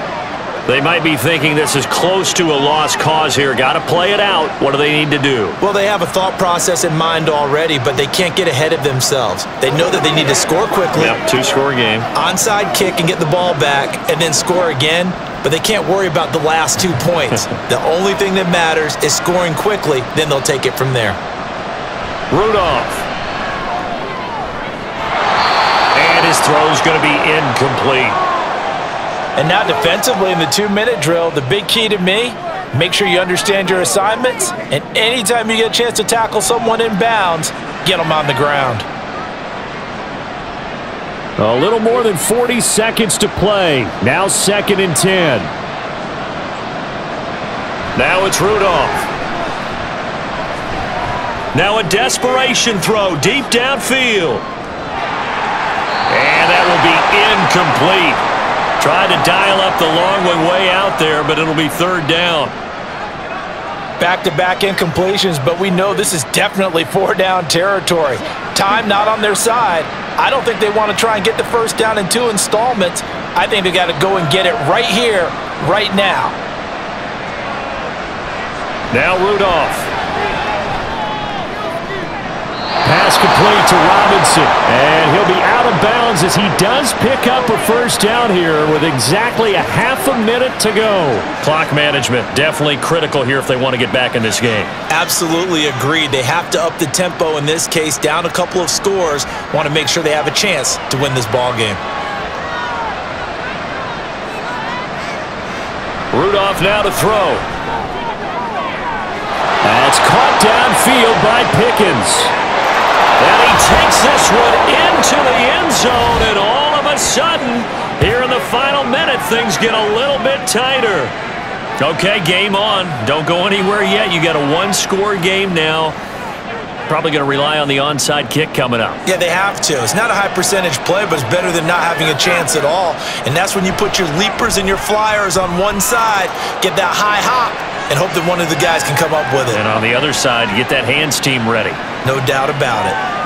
They might be thinking this is close to a lost cause here. Got to play it out. What do they need to do? Well, they have a thought process in mind already, but they can't get ahead of themselves. They know that they need to score quickly. Yep, two-score game. Onside kick and get the ball back, and then score again. But they can't worry about the last 2 points. The only thing that matters is scoring quickly. Then they'll take it from there. Rudolph. And his throw's going to be incomplete. And now defensively in the 2-minute drill, the big key to me, make sure you understand your assignments, and anytime you get a chance to tackle someone in bounds, get them on the ground. A little more than 40 seconds to play. Now 2nd and 10. Now it's Rudolph. Now a desperation throw deep downfield. And that will be incomplete. Tried to dial up the long one way out there, but it'll be 3rd down. Back-to-back incompletions, but we know this is definitely 4-down territory. Time not on their side. I don't think they want to try and get the 1st down in 2 installments. I think they got to go and get it right here, right now. Now Rudolph. Pass complete to Robinson, and he'll be out of bounds as he does pick up a 1st down here with exactly a half a minute to go. Clock management definitely critical here if they want to get back in this game. Absolutely agreed. They have to up the tempo in this case, down a couple of scores. Want to make sure they have a chance to win this ball game. Rudolph now to throw. That's caught downfield by Pickens. And he takes this one into the end zone, and all of a sudden, here in the final minute, things get a little bit tighter. Okay, game on. Don't go anywhere yet. You got a 1-score game now. Probably going to rely on the onside kick coming up. Yeah, they have to. It's not a high percentage play, but it's better than not having a chance at all. And that's when you put your leapers and your flyers on one side, get that high hop, and hope that one of the guys can come up with it. And on the other side, get that hands team ready. No doubt about it.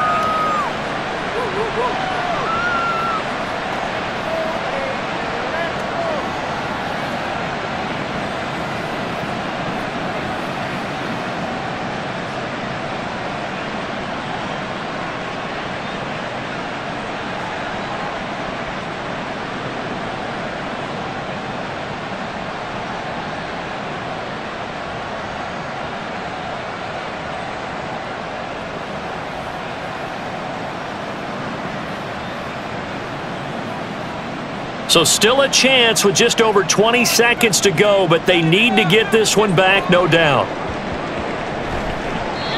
So still a chance with just over 20 seconds to go, but they need to get this one back, no doubt.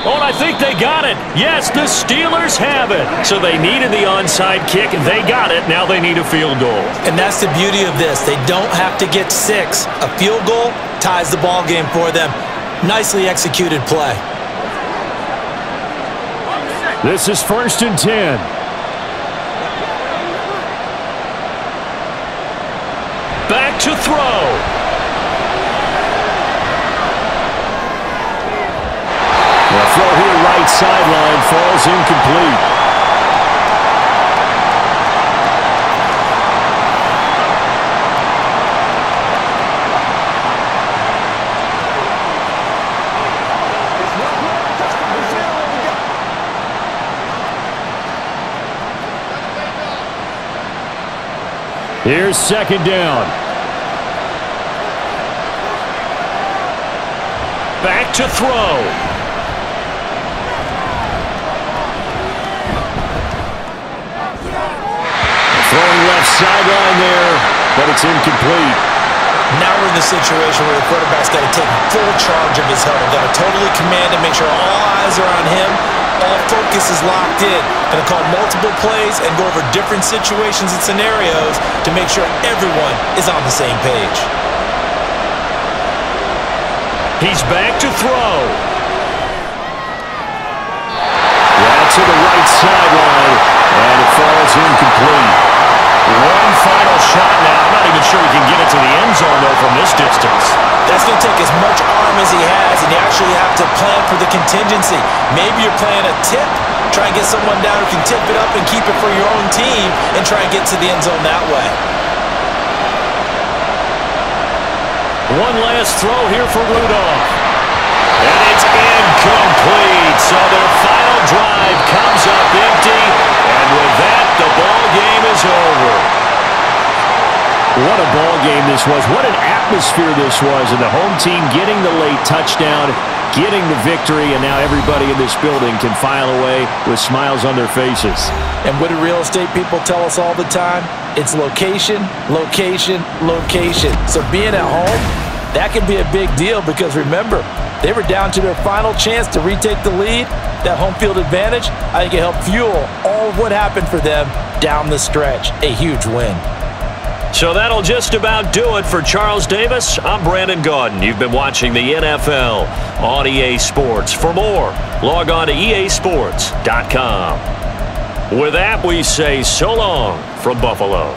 Oh, and I think they got it. Yes, the Steelers have it. So they needed the onside kick. They got it. Now they need a field goal. And that's the beauty of this. They don't have to get 6. A field goal ties the ball game for them. Nicely executed play. This is 1st and 10. Back to throw. The throw here right sideline falls incomplete. Here's second down. Back to throw. Throwing left sideline there, but it's incomplete. Now we're in the situation where the quarterback's got to take full charge of his huddle. Got to totally command and make sure all eyes are on him. All focus is locked in. Going to call multiple plays and go over different situations and scenarios to make sure everyone is on the same page. He's back to throw. Yeah, to the right sideline, and it falls incomplete. One final shot now. I'm not even sure he can get it to the end zone, though, from this distance. That's going to take as much arm as he has, and you actually have to plan for the contingency. Maybe you're playing a tip. Try and get someone down who can tip it up and keep it for your own team and try and get to the end zone that way. One last throw here for Rudolph. And it's incomplete. So their final drive comes up empty. And with that, the ball game is over. What a ball game this was. What an atmosphere this was. And the home team getting the late touchdown, getting the victory, and now everybody in this building can file away with smiles on their faces. And what do real estate people tell us all the time? It's location, location, location. So being at home, that can be a big deal because remember, they were down to their final chance to retake the lead. That home field advantage, I think it helped fuel all of what happened for them down the stretch. A huge win. So that'll just about do it for Charles Davis. I'm Brandon Gaudin. You've been watching the NFL on EA Sports. For more, log on to easports.com. With that, we say so long from Buffalo.